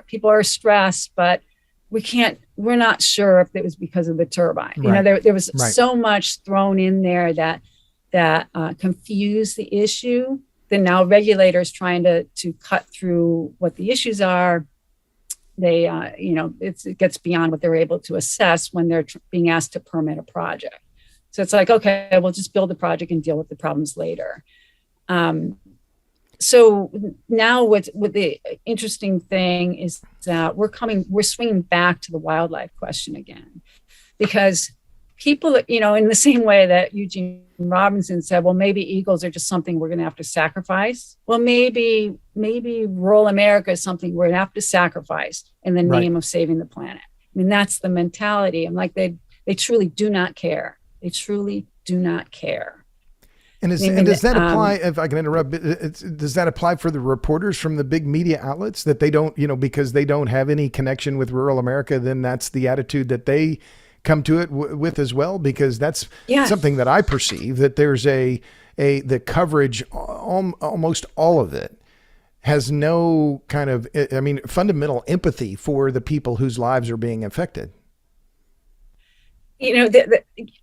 [SPEAKER 2] people are stressed, but we're not sure if it was because of the turbine.
[SPEAKER 1] Right.
[SPEAKER 2] There was
[SPEAKER 1] Right.
[SPEAKER 2] so much thrown in there that confused the issue. Then now regulators trying to cut through what the issues are. They, it gets beyond what they're able to assess when they're being asked to permit a project. So it's like, okay, we'll just build the project and deal with the problems later. So now what the interesting thing is that we're swinging back to the wildlife question again, because people, in the same way that Eugene Robinson said, well, maybe eagles are just something we're going to have to sacrifice. Well, maybe rural America is something we're going to have to sacrifice in the name of saving the planet. I mean, that's the mentality. And like they truly do not care. They truly do not care.
[SPEAKER 1] And does that apply, if I can interrupt, does that apply for the reporters from the big media outlets that they don't, because they don't have any connection with rural America, then that's the attitude that they come to it with as well? Because that's something that I perceive, that there's the coverage, almost all of it has no kind of, fundamental empathy for the people whose lives are being affected.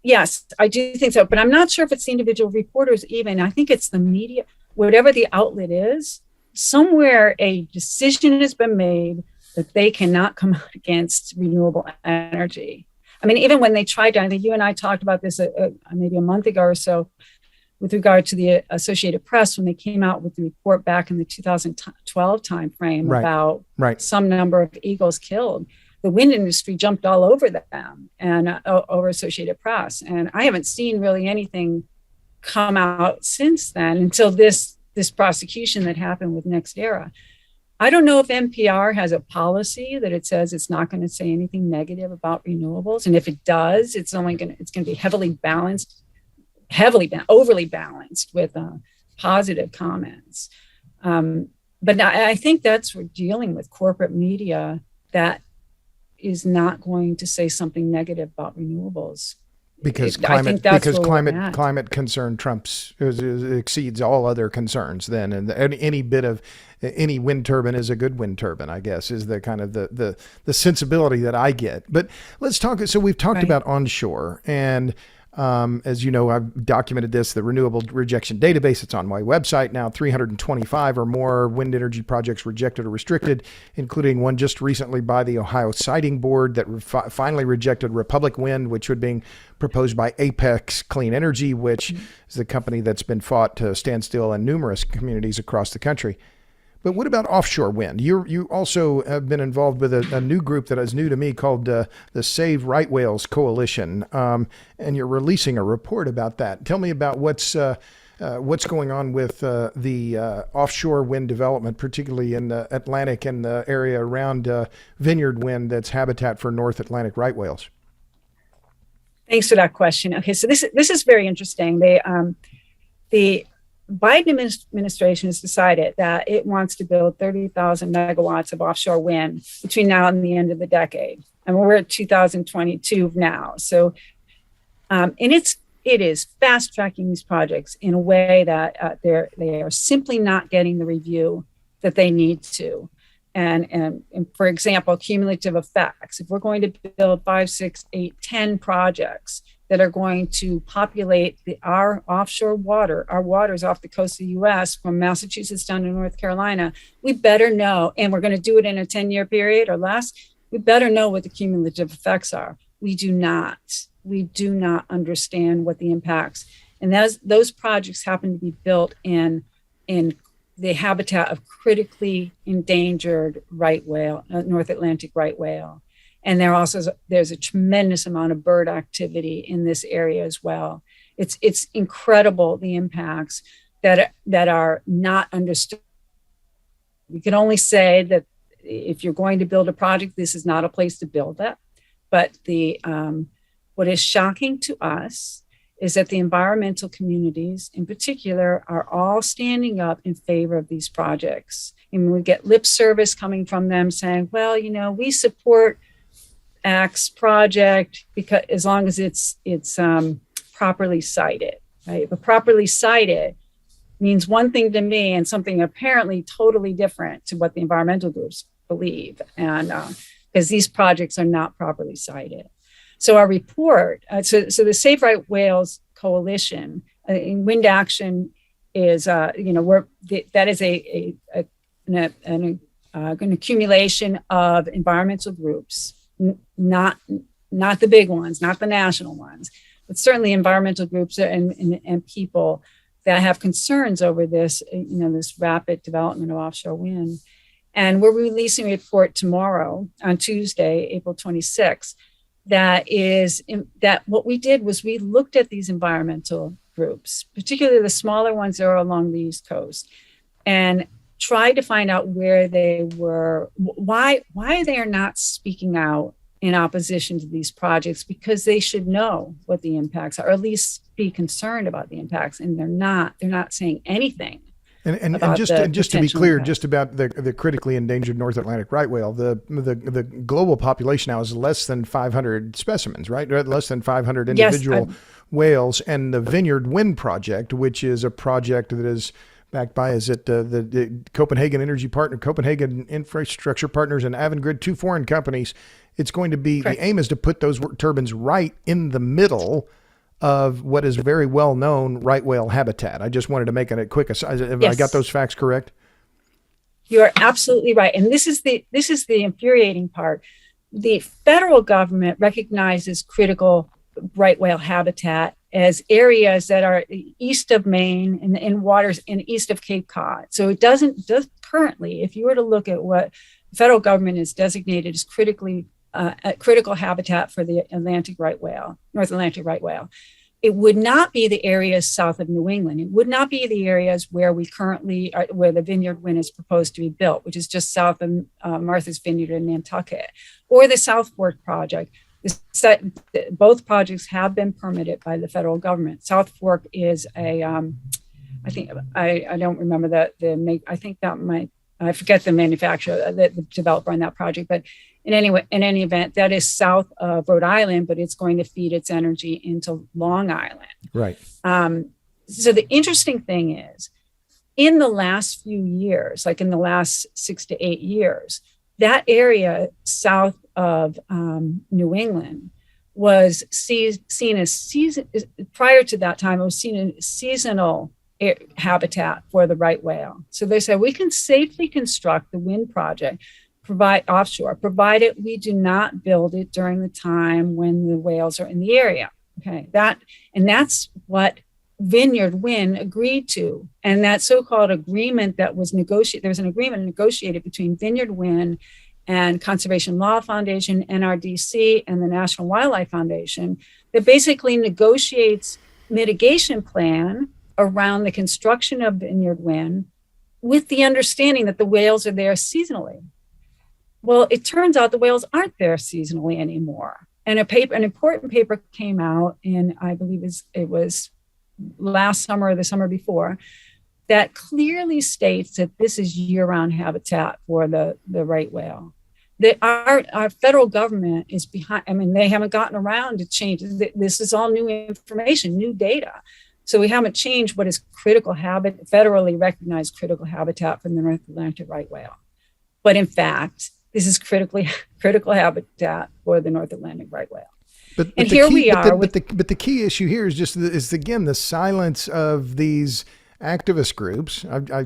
[SPEAKER 2] Yes, I do think so, but I'm not sure if it's the individual reporters even. I think it's the media, whatever the outlet is, somewhere a decision has been made that they cannot come out against renewable energy. I mean, even when they tried to, I think you and I talked about this maybe a month ago or so with regard to the Associated Press, when they came out with the report back in the 2012 timeframe about some number of eagles killed. The wind industry jumped all over them and over Associated Press. And I haven't seen really anything come out since then until this prosecution that happened with NextEra. I don't know if NPR has a policy that it says it's not going to say anything negative about renewables. And if it does, it's going to be overly balanced with positive comments. But I think that's we're dealing with corporate media that is not going to say something negative about renewibles.
[SPEAKER 1] Because climate concern exceeds all other concerns then, and any wind turbine is a good wind turbine, I guess, is the kind of the sensibility that I get. But let's talk. So we've talked about onshore, and as you know, I've documented this, the renewable rejection database. It's on my website now. 325 or more wind energy projects rejected or restricted, including one just recently by the Ohio Siting Board that finally rejected Republic Wind, which was being proposed by Apex Clean Energy, which is the company that's been fought to stand still in numerous communities across the country. But what about offshore wind? You also have been involved with a new group that is new to me called the Save Right Whales Coalition, and you're releasing a report about that. Tell me about what's what's going on with the offshore wind development, particularly in the Atlantic and the area around Vineyard wind that's habitat for North Atlantic right whales.
[SPEAKER 2] Thanks for that question. Okay, so this is very interesting. The Biden administration has decided that it wants to build 30,000 megawatts of offshore wind between now and the end of the decade. And we're at 2022 now. So, and it is fast tracking these projects in a way that they are simply not getting the review that they need to. And for example, cumulative effects. If we're going to build 5, 6, 8, 10 projects that are going to populate our offshore water, our waters off the coast of the US from Massachusetts down to North Carolina, we better know, and we're going to do it in a 10-year period or less, we better know what the cumulative effects are. We do not understand what the impacts. And those projects happen to be built in the habitat of critically endangered right whale, North Atlantic right whale. And there's a tremendous amount of bird activity in this area as well. It's incredible, the impacts that are not understood. We can only say that if you're going to build a project, this is not a place to build it. But what is shocking to us is that the environmental communities in particular are all standing up in favor of these projects. And we get lip service coming from them saying, well, we support X project because as long as it's properly cited, right? But properly cited means one thing to me and something apparently totally different to what the environmental groups believe. And because these projects are not properly cited. So our report, so the Save Right Whales Coalition in WindAction is, that is an accumulation of environmental groups, not the big ones, not the national ones, but certainly environmental groups and people that have concerns over this, this rapid development of offshore wind. And we're releasing a report tomorrow on Tuesday, April 26th. That what we did was we looked at these environmental groups, particularly the smaller ones that are along the East Coast, and tried to find out where they were, why they are not speaking out in opposition to these projects, because they should know what the impacts are, or at least be concerned about the impacts, and they're not saying anything.
[SPEAKER 1] And just to be clear, just about the critically endangered North Atlantic right whale, the global population now is less than 500 specimens, right? Less than 500 individual whales. And the Vineyard Wind Project, which is a project that is backed by, the Copenhagen Energy Partner, Copenhagen Infrastructure Partners, and Avangrid, 2 foreign companies. It's going to be, correct. The aim is to put those turbines right in the middle of what is very well known right whale habitat. I just wanted to make a quick aside. Have I got those facts correct?
[SPEAKER 2] You are absolutely right. And this is the infuriating part. The federal government recognizes critical right whale habitat as areas that are east of Maine and in waters in east of Cape Cod. So it does currently, if you were to look at what the federal government is designated as critical habitat for the Atlantic right whale, North Atlantic right whale, it would not be the areas south of New England. It would not be the areas where we currently are, where the Vineyard Wind is proposed to be built, which is just south of Martha's Vineyard in Nantucket, or the South Fork project. Both projects have been permitted by the federal government. South Fork is I don't remember I forget the manufacturer, the developer on that project, but in any event, that is south of Rhode Island, but it's going to feed its energy into Long Island.
[SPEAKER 1] Right.
[SPEAKER 2] So the interesting thing is, in the last few years, like in the last 6 to 8 years, that area south of New England was seen as prior to that time, it was seen as seasonal habitat for the right whale. So they said, we can safely construct the wind project, provide offshore, provided we do not build it during the time when the whales are in the area. Okay, that's what Vineyard Wind agreed to. And that so-called agreement that was negotiated, there was an agreement negotiated between Vineyard Wind and Conservation Law Foundation, NRDC, and the National Wildlife Foundation that basically negotiates mitigation plan around the construction of Vineyard Wind with the understanding that the whales are there seasonally. Well, it turns out the whales aren't there seasonally anymore. And an important paper came out in, I believe it was last summer or the summer before, that clearly states that this is year-round habitat for the right whale. That our federal government is behind. I mean, they haven't gotten around to change. This is all new information, new data. So we haven't changed what is federally recognized critical habitat for the North Atlantic right whale. But in fact, this is critical habitat for the North Atlantic right whale. But
[SPEAKER 1] the key issue here is again the silence of these activist groups. I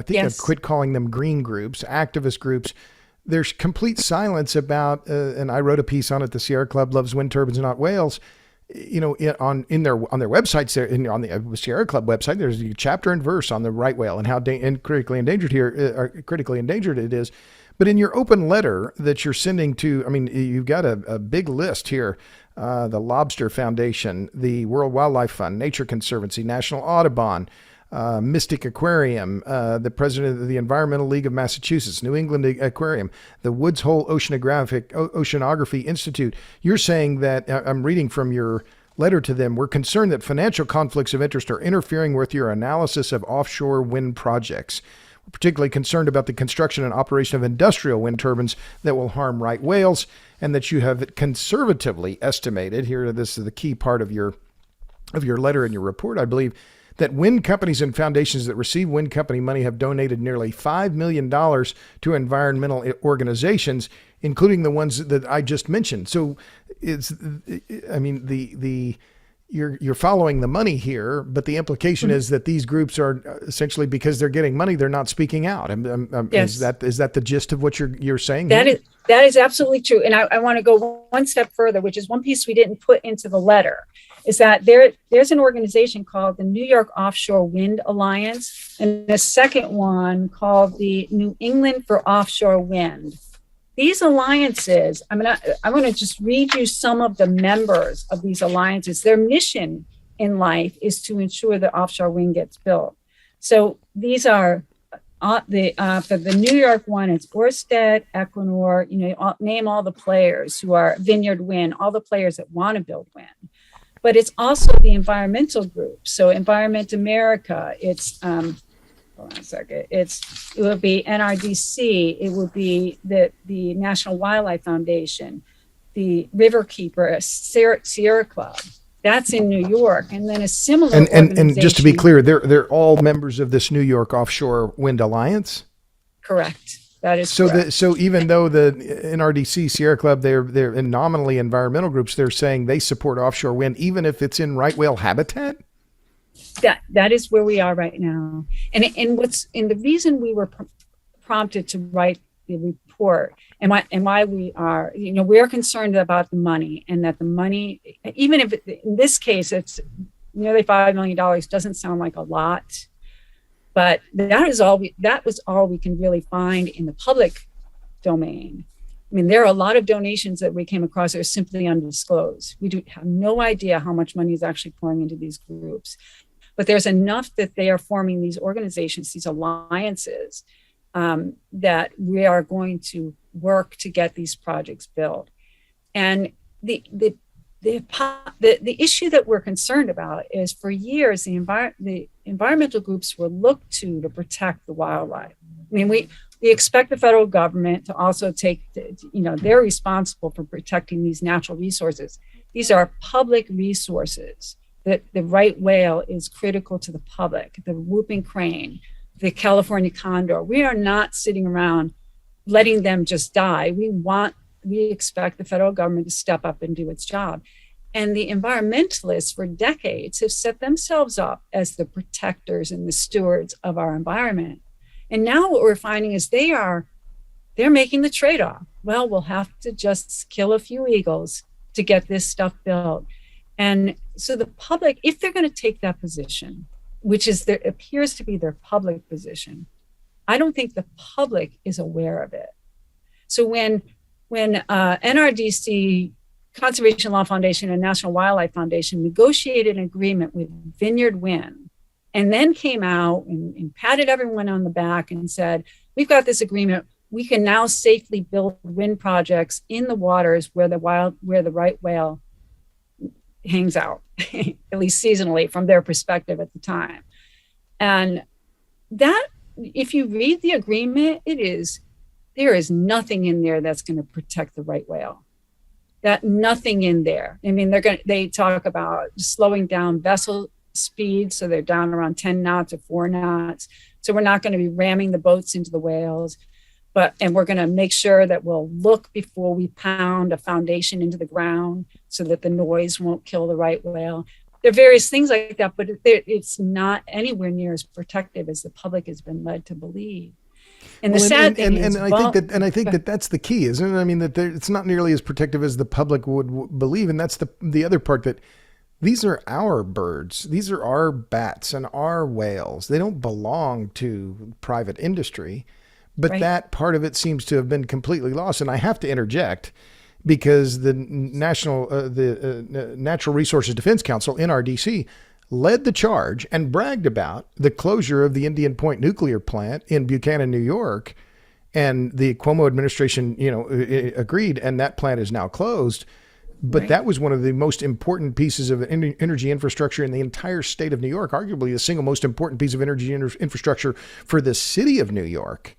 [SPEAKER 1] think I've quit calling them green groups, activist groups. There's complete silence about, and I wrote a piece on it. The Sierra Club loves wind turbines, not whales. You know, on their websites, there on the Sierra Club website, there's a chapter and verse on the right whale and how critically endangered it is. But in your open letter that you're sending to, I mean, you've got a big list here: the Lobster Foundation, the World Wildlife Fund, Nature Conservancy, National Audubon, Mystic Aquarium, the president of the Environmental League of Massachusetts, New England Aquarium, the Woods Hole Oceanography Institute. You're saying that, I'm reading from your letter to them, we're concerned that financial conflicts of interest are interfering with your analysis of offshore wind projects. We're particularly concerned about the construction and operation of industrial wind turbines that will harm right whales, and that you have conservatively estimated, here, this is the key part of your letter and your report, I believe, that wind companies and foundations that receive wind company money have donated nearly $5 million to environmental organizations, including the ones that I just mentioned. So you're following the money here, but the implication is that these groups are essentially, because they're getting money, they're not speaking out.
[SPEAKER 2] Yes.
[SPEAKER 1] Is that the gist of what you're saying?
[SPEAKER 2] That is absolutely true. And I want to go one step further, which is one piece we didn't put into the letter, is that there's an organization called the New York Offshore Wind Alliance, and the second one called the New England for Offshore Wind. These alliances, I want to just read you some of the members of these alliances. Their mission in life is to ensure that offshore wind gets built. So these are for the New York one, it's Ørsted, Equinor, name all the players who are Vineyard Wind, all the players that want to build wind. But it's also the environmental groups. So Environment America, it's, hold on a second. It would be NRDC. It would be the National Wildlife Foundation, the Riverkeeper, Sierra Club. That's in New York. And then a similar organization.
[SPEAKER 1] And just to be clear, they're all members of this New York Offshore Wind Alliance?
[SPEAKER 2] Correct. That is correct.
[SPEAKER 1] So even though the NRDC, Sierra Club, they're nominally environmental groups, they're saying they support offshore wind, even if it's in right whale habitat?
[SPEAKER 2] That is where we are right now. And the reason we were prompted to write the report and why we are, we are concerned about the money, and that the money, even if in this case it's nearly $5 million, doesn't sound like a lot. But that was all we can really find in the public domain. I mean, there are a lot of donations that we came across that are simply undisclosed. We have no idea how much money is actually pouring into these groups. But there's enough that they are forming these organizations, these alliances, that we are going to work to get these projects built. And the issue that we're concerned about is, for years, the environmental groups were looked to protect the wildlife. I mean, we expect the federal government to also they're responsible for protecting these natural resources. These are public resources. That the right whale is critical to the public, the whooping crane, the California condor. We are not sitting around letting them just die. We expect the federal government to step up and do its job. And the environmentalists for decades have set themselves up as the protectors and the stewards of our environment. And now what we're finding is they're making the trade-off. Well, we'll have to just kill a few eagles to get this stuff built. And so the public, if they're going to take that position, which appears to be their public position, I don't think the public is aware of it. So when NRDC, Conservation Law Foundation, and National Wildlife Foundation negotiated an agreement with Vineyard Wind and then came out and patted everyone on the back and said, we've got this agreement. We can now safely build wind projects in the waters where the right whale hangs out, at least seasonally from their perspective at the time. And that, if you read the agreement, there is nothing in there that's going to protect the right whale. That nothing in there. I mean, they talk about slowing down vessel speed, so they're down around 10 knots or 4 knots. So we're not going to be ramming the boats into the whales, and we're going to make sure that we'll look before we pound a foundation into the ground so that the noise won't kill the right whale. There are various things like that, but it's not anywhere near as protective as the public has been led to believe. And the sad thing is,
[SPEAKER 1] I think that that's the key, isn't it? I mean, that it's not nearly as protective as the public would believe, and that's the other part, that these are our birds, these are our bats and our whales. They don't belong to private industry, but that part of it seems to have been completely lost. And I have to interject, because the Natural Resources Defense Council, NRDC, led the charge and bragged about the closure of the Indian Point nuclear plant in Buchanan, New York. And the Cuomo administration, agreed, and that plant is now closed. But that was one of the most important pieces of energy infrastructure in the entire state of New York, arguably the single most important piece of energy infrastructure for the city of New York.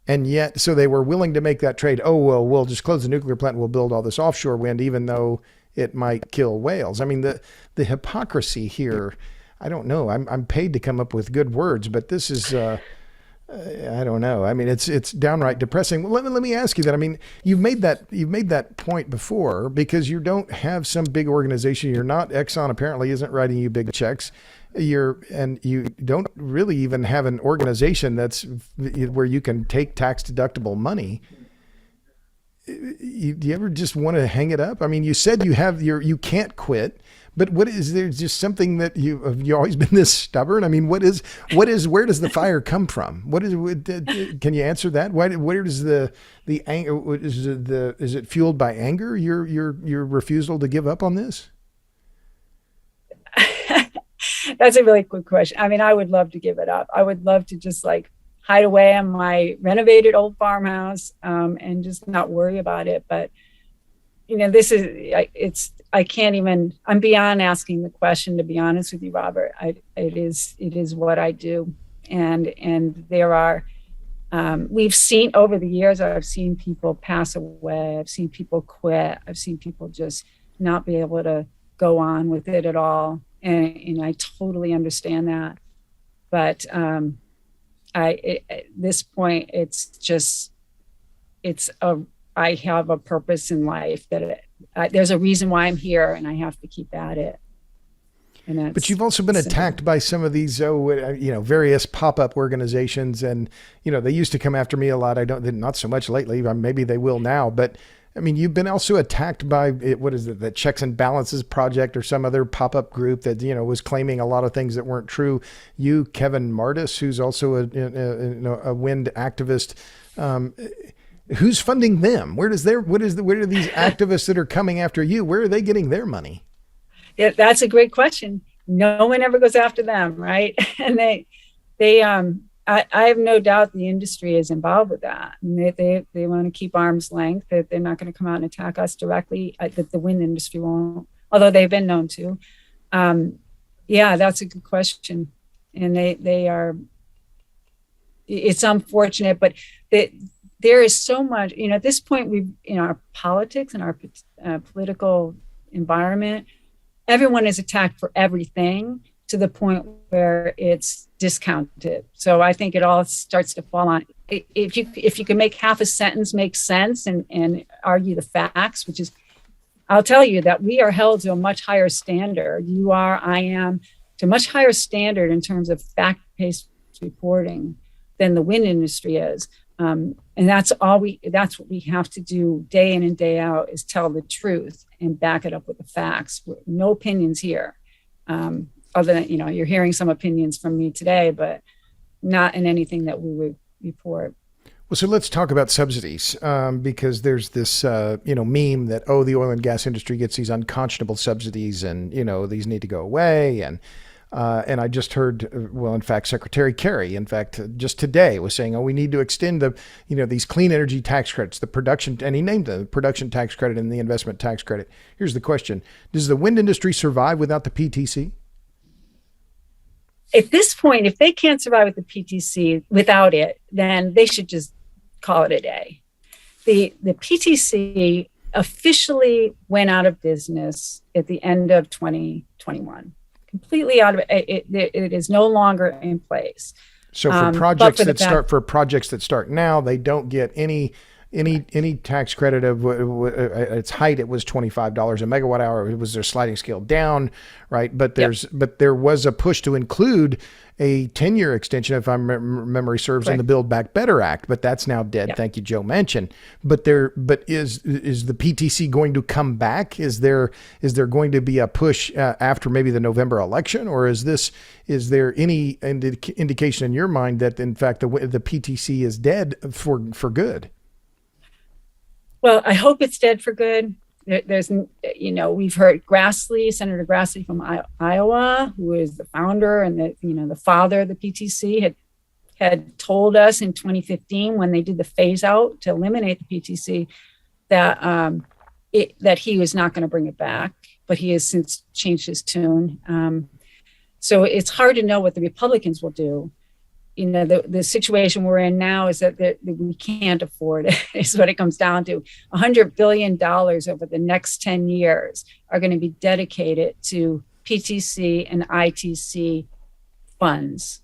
[SPEAKER 1] And yet, so they were willing to make that trade. Oh, well, we'll just close the nuclear plant and we'll build all this offshore wind, even though it might kill whales. I mean, the hypocrisy here, I don't know. I'm paid to come up with good words, but this is, I don't know. I mean, it's downright depressing. Well, let me ask you that. I mean, you've made that point before, because you don't have some big organization. You're not, Exxon apparently isn't writing you big checks. And you don't really even have an organization that's where you can take tax deductible money. Do you ever just want to hang it up? I mean, you said you can't quit, but where is you always been this stubborn? I mean, where does the fire come from? Can you answer that? Where does the anger, is it fueled by anger? Your refusal to give up on this?
[SPEAKER 2] That's a really good question. I mean, I would love to give it up. I would love to just hide away in my renovated old farmhouse and just not worry about it. But, I can't even, I'm beyond asking the question, to be honest with you, Robert. It is what I do. And there are, we've seen over the years, I've seen people pass away. I've seen people quit. I've seen people just not be able to go on with it at all. And I totally understand that. But at this point, I have a purpose in life that there's a reason why I'm here, and I have to keep at it. But you've also been attacked by some of these, various pop-up organizations, and they used to come after me a lot. Not so much lately. Maybe they will now, but I mean, you've been also attacked by the Checks and Balances Project, or some other pop-up group that was claiming a lot of things that weren't true. You, Kevin Martis, who's also a wind activist. Who's funding them? Where do these activists that are coming after you, where are they getting their money? Yeah, that's a great question. No one ever goes after them, right? And I have no doubt the industry is involved with that. And they want to keep arm's length, that they're not going to come out and attack us directly, that the wind industry won't, although they've been known to. Yeah, that's a good question. And they are, it's unfortunate, but there is so much, at this point, in our politics and our political environment, everyone is attacked for everything, to the point where it's discounted. So I think it all starts to fall on, if you can make half a sentence make sense and argue the facts, which is, I'll tell you that we are held to a much higher standard. You are, I am, to a much higher standard in terms of fact-based reporting than the wind industry is. And that's what we have to do day in and day out, is tell the truth and back it up with the facts. No opinions here. Other than, you're hearing some opinions from me today, but not in anything that we would report.
[SPEAKER 1] Well, so let's talk about subsidies, because there's this, meme that, the oil and gas industry gets these unconscionable subsidies, and, these need to go away. And And I just heard, well, in fact, Secretary Kerry, in fact, just today was saying, oh, we need to extend these clean energy tax credits, the production, and he named the production tax credit and the investment tax credit. Here's the question. Does the wind industry survive without the PTC?
[SPEAKER 2] At this point, if they can't survive with the PTC without it, then they should just call it a day. The PTC officially went out of business at the end of 2021. Completely out of it. It is no longer in place.
[SPEAKER 1] So for projects that start now, they don't get any tax credit of its height. It was $25 a megawatt hour. It was their sliding scale down, right? But there was a push to include a 10-year extension, if memory serves, in the Build Back Better Act. But that's now dead. Yep. Thank you, Joe mentioned. But is the PTC going to come back? Is there going to be a push after maybe the November election, or is there any indication in your mind that in fact the PTC is dead for good?
[SPEAKER 2] Well, I hope it's dead for good. There's, we've heard Senator Grassley from Iowa, who is the founder and the father of the PTC, had told us in 2015 when they did the phase out to eliminate the PTC that that he was not going to bring it back, but he has since changed his tune. So it's hard to know what the Republicans will do. The situation we're in now is that we can't afford it, is what it comes down to. $100 billion over the next 10 years are going to be dedicated to PTC and ITC funds.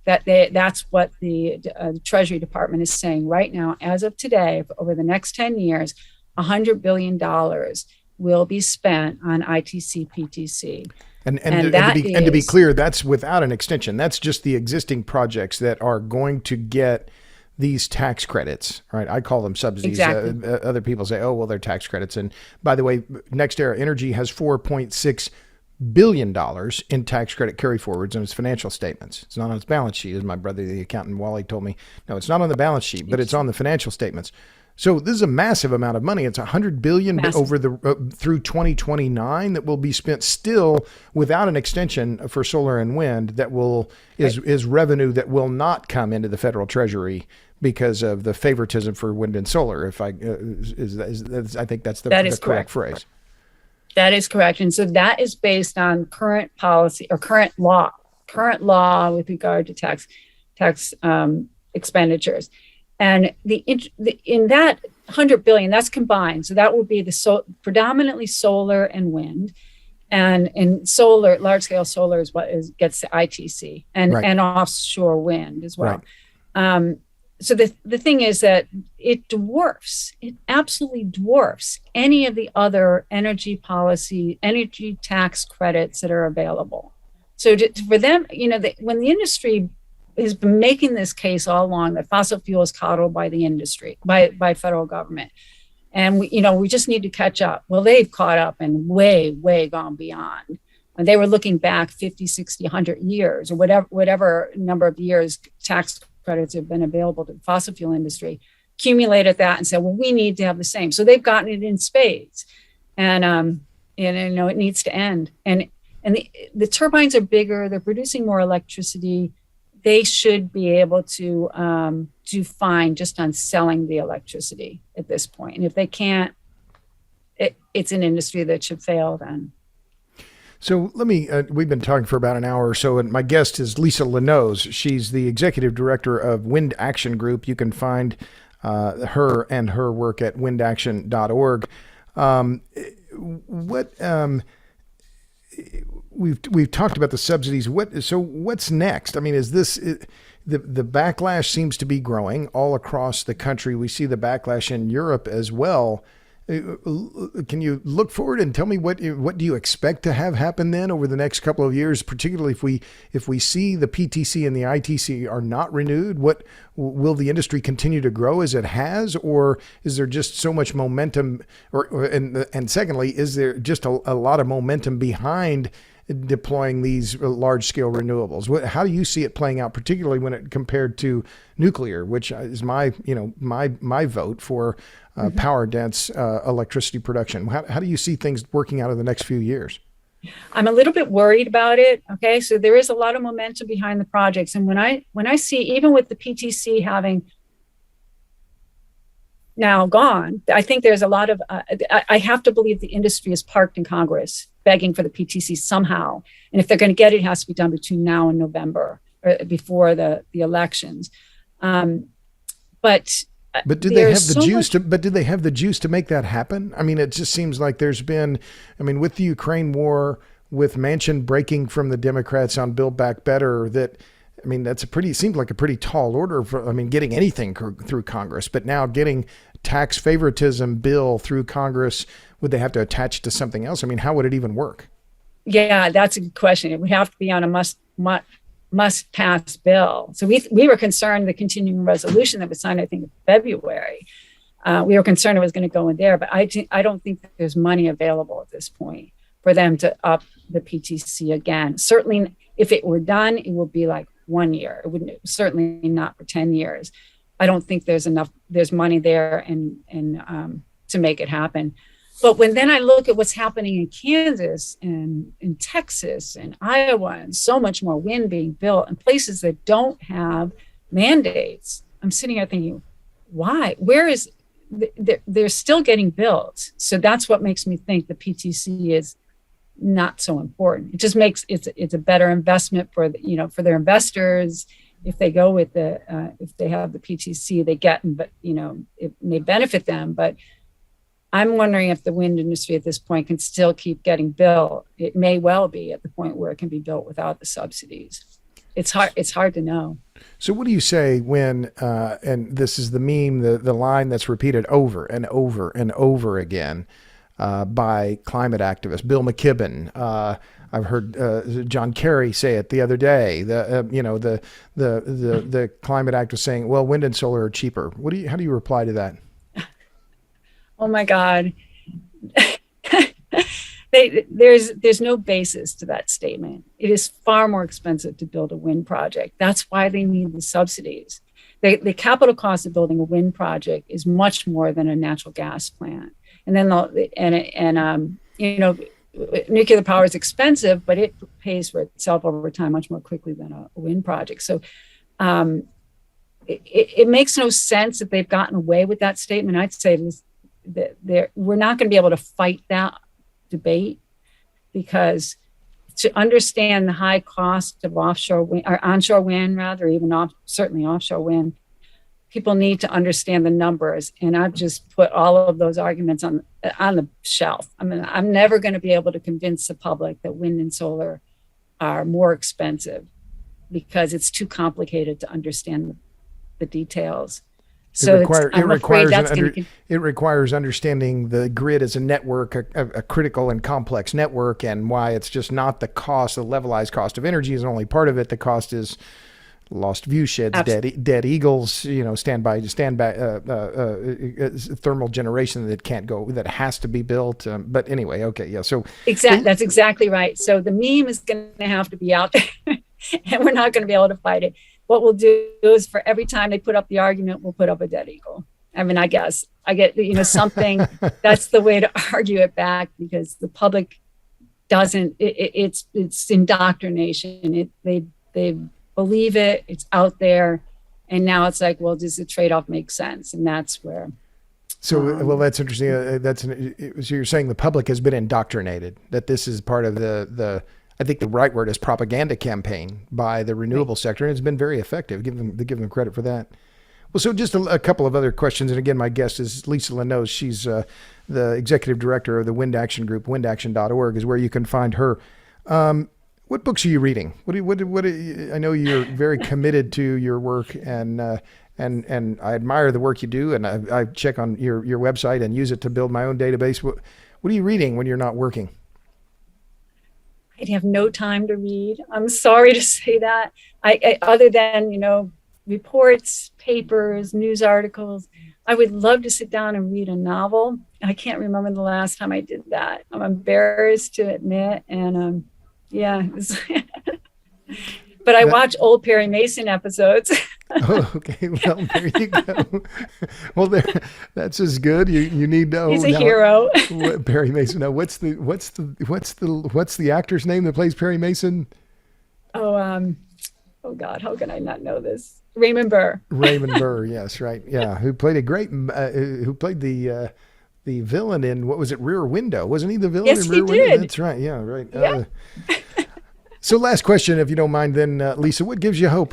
[SPEAKER 2] That's what the Treasury Department is saying right now. As of today, over the next 10 years, $100 billion will be spent on ITC, PTC.
[SPEAKER 1] And to be clear, that's without an extension. That's just the existing projects that are going to get these tax credits, right? I call them subsidies.
[SPEAKER 2] Exactly.
[SPEAKER 1] Other people say, oh, well, they're tax credits. And by the way, NextEra Energy has $4.6 billion in tax credit carry forwards in its financial statements. It's not on its balance sheet, as my brother, the accountant Wally, told me. No, it's not on the balance sheet, but it's on the financial statements. So this is a massive amount of money. It's $100 billion over through 2029 that will be spent still without an extension for solar and wind. That is revenue that will not come into the federal treasury because of the favoritism for wind and solar. I think that's the correct phrase.
[SPEAKER 2] That is correct, and so that is based on current policy or current law with regard to tax expenditures. And in that $100 billion, that's combined. So that would be predominantly solar and wind, and solar, large scale solar is what gets the ITC, and offshore wind as well. Right. So the thing is that it absolutely dwarfs any of the other energy tax credits that are available. So for them, when the industry has been making this case all along that fossil fuel is coddled by the industry, by federal government. And we just need to catch up. Well, they've caught up and way, way gone beyond. And they were looking back 50, 60, 100 years or whatever number of years tax credits have been available to the fossil fuel industry, accumulated that and said, well, we need to have the same. So they've gotten it in spades. And it needs to end. And the turbines are bigger. They're producing more electricity. They should be able to do fine just on selling the electricity at this point. And if they can't, it's an industry that should fail then.
[SPEAKER 1] So we've been talking for about an hour or so, and my guest is Lisa Linowes. She's the executive director of WindAction Group. You can find her and her work at windaction.org. We've talked about the subsidies. What's next? I mean, is this the backlash seems to be growing all across the country? We see the backlash in Europe as well. Can you look forward and tell me what do you expect to have happen then over the next couple of years, particularly if we see the PTC and the ITC are not renewed? What will the industry continue to grow as it has, or is there just so much momentum? And secondly, is there just a lot of momentum behind deploying these large scale renewables? How do you see it playing out, particularly when it compared to nuclear, which is my vote for power dense electricity production? How do you see things working out in the next few years?
[SPEAKER 2] I'm a little bit worried about it. Okay, so there is a lot of momentum behind the projects, and when I see, even with the PTC having now gone, I think there's a lot of I have to believe the industry is parked in Congress begging for the PTC somehow, and if they're going to get it, it has to be done between now and November, or before the elections.
[SPEAKER 1] But do they have the juice to? But do they have the juice to make that happen? I mean, it just seems like there's been. I mean, with the Ukraine war, with Manchin breaking from the Democrats on Build Back Better, I mean, seems like a pretty tall order for. I mean, getting anything through Congress, but now getting tax favoritism bill through Congress, would they have to attach to something else? I mean, how would it even work?
[SPEAKER 2] Yeah, that's a good question. It would have to be on a must pass bill. So we were concerned the continuing resolution that was signed, I think, in February. We were concerned it was going to go in there, but I don't think that there's money available at this point for them to up the PTC again. Certainly, if it were done, it would be like 1 year. It wouldn't, certainly not for 10 years. I don't think there's money there and to make it happen. But when then I look at what's happening in Kansas and in Texas and Iowa, and so much more wind being built in places that don't have mandates, I'm sitting here thinking, why? Where is they're still getting built? So that's what makes me think the PTC is not so important. It just makes it's a better investment for for their investors. If they go with if they have the PTC, they get, but it may benefit them. But I'm wondering if the wind industry at this point can still keep getting built. It may well be at the point where it can be built without the subsidies. It's hard to know.
[SPEAKER 1] So what do you say when, and this is the meme, the line that's repeated over and over and over again by climate activists, Bill McKibben, I've heard John Kerry say it the other day. The climate activist saying, "Well, wind and solar are cheaper." How do you reply to that?
[SPEAKER 2] Oh my God. There's no basis to that statement. It is far more expensive to build a wind project. That's why they need the subsidies. The capital cost of building a wind project is much more than a natural gas plant. And then nuclear power is expensive, but it pays for itself over time much more quickly than a wind project. So it makes no sense that they've gotten away with that statement. I'd say that we're not going to be able to fight that debate, because to understand the high cost of offshore wind, or onshore wind rather, even certainly offshore wind, people need to understand the numbers. And I've just put all of those arguments on the shelf. I mean, I'm never going to be able to convince the public that wind and solar are more expensive, because it's too complicated to understand the details. So
[SPEAKER 1] it requires understanding the grid as a network, a critical and complex network, and why it's just not the cost. The levelized cost of energy is only part of it. The cost is lost view sheds, dead eagles, standby thermal generation that can't go, that has to be built. But anyway, okay, yeah. So
[SPEAKER 2] that's exactly right. So the meme is going to have to be out there, and we're not going to be able to fight it. What we'll do is, for every time they put up the argument, we'll put up a dead eagle. I mean, I guess I get, something. That's the way to argue it back, because the public doesn't. It's indoctrination. They believe it. It's out there, and now it's like, well, does the trade-off make sense? And that's where.
[SPEAKER 1] So, well, that's interesting. So you're saying the public has been indoctrinated, that this is part of the I think the right word is propaganda campaign by the renewable sector, and it's been very effective. Give them credit for that. Well, so just a couple of other questions. And again, my guest is Lisa Linowes. She's the executive director of the WindAction Group. WindAction.org is where you can find her. What books are you reading? I know you're very committed to your work, and I admire the work you do, and I check on your website and use it to build my own database. What are you reading when you're not working?
[SPEAKER 2] I have no time to read. I'm sorry to say that. I other than, reports, papers, news articles, I would love to sit down and read a novel. I can't remember the last time I did that. I'm embarrassed to admit. And yeah, but but I watch old Perry Mason episodes.
[SPEAKER 1] Oh, okay. Well, there you go. Well, that's as good. You need to.
[SPEAKER 2] He's a hero.
[SPEAKER 1] Perry Mason. Now, what's the actor's name that plays Perry Mason?
[SPEAKER 2] Oh God, how can I not know this? Raymond Burr.
[SPEAKER 1] Raymond Burr. Yes, right. Yeah, who played the villain in, what was it, Rear Window? Wasn't he the villain in Rear Window?
[SPEAKER 2] Yes, he did.
[SPEAKER 1] That's right. Yeah, right.
[SPEAKER 2] Yeah.
[SPEAKER 1] So last question, if you don't mind, then, Lisa, what gives you hope?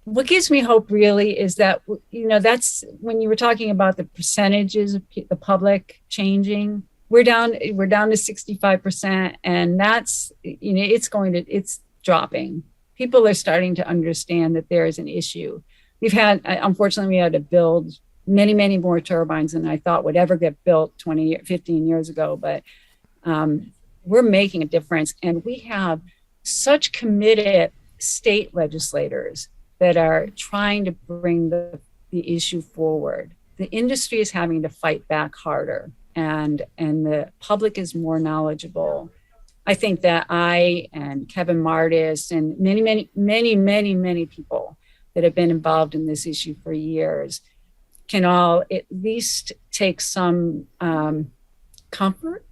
[SPEAKER 2] What gives me hope really is that, that's when you were talking about the percentages of the public changing, we're down to 65%. And that's, it's dropping. People are starting to understand that there is an issue. Unfortunately, we had to build many, many more turbines than I thought would ever get built 15 years ago. But we're making a difference. And we have such committed state legislators that are trying to bring the issue forward. The industry is having to fight back harder, and the public is more knowledgeable. I think that I and Kevin Martis and many people that have been involved in this issue for years can all at least take some comfort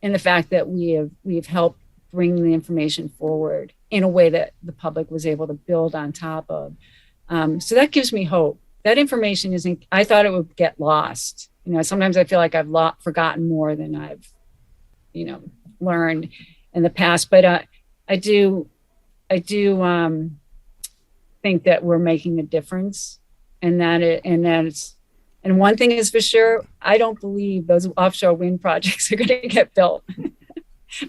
[SPEAKER 2] in the fact that we've helped bring the information forward in a way that the public was able to build on top of. So that gives me hope. That information I thought it would get lost. Sometimes I feel like I've forgotten more than I've, learned in the past. But I do think that we're making a difference, and one thing is for sure, I don't believe those offshore wind projects are going to get built.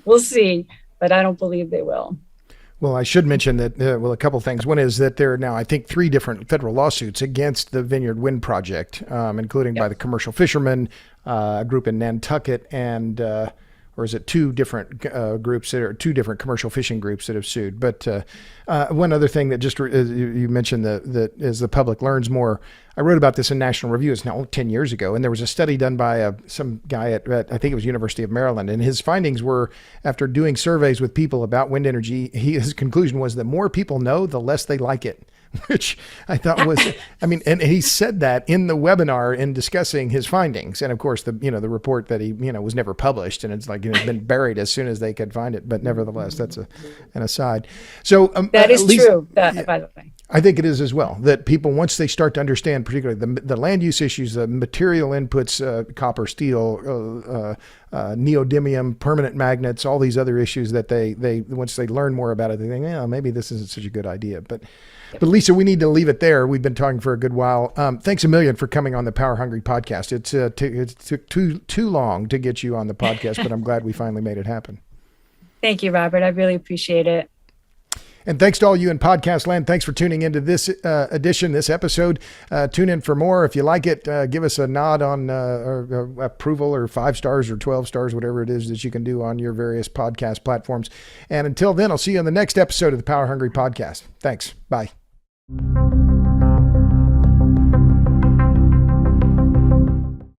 [SPEAKER 2] We'll see, but I don't believe they will.
[SPEAKER 1] Well, I should mention that, a couple of things. One is that there are now, I think, 3 different federal lawsuits against the Vineyard Wind Project, including by the commercial fishermen, a group in Nantucket, and, or is it 2 different groups, that are 2 different commercial fishing groups that have sued. But one other thing that just you mentioned that as the public learns more, I wrote about this in National Review. It's now 10 years ago, and there was a study done by some guy at I think it was University of Maryland, and his findings were, after doing surveys with people about wind energy, his conclusion was that more people know, the less they like it. Which I thought was, and he said that in the webinar in discussing his findings. And of course, the report that he, was never published, and it's like, it's been buried as soon as they could find it. But nevertheless, that's an aside. So
[SPEAKER 2] that is true, by the way.
[SPEAKER 1] I think it is as well, that people, once they start to understand, particularly the land use issues, the material inputs, copper, steel, neodymium, permanent magnets, all these other issues, that they once they learn more about it, they think, maybe this isn't such a good idea. But Lisa, we need to leave it there. We've been talking for a good while. Thanks a million for coming on the Power Hungry podcast. It took too long to get you on the podcast, but I'm glad we finally made it happen. Thank you, Robert. I really appreciate it. And thanks to all you in podcast land. Thanks for tuning into this this episode. Tune in for more. If you like it, give us a nod on or approval, or 5 stars or 12 stars, whatever it is that you can do on your various podcast platforms. And until then, I'll see you on the next episode of the Power Hungry podcast. Thanks. Bye.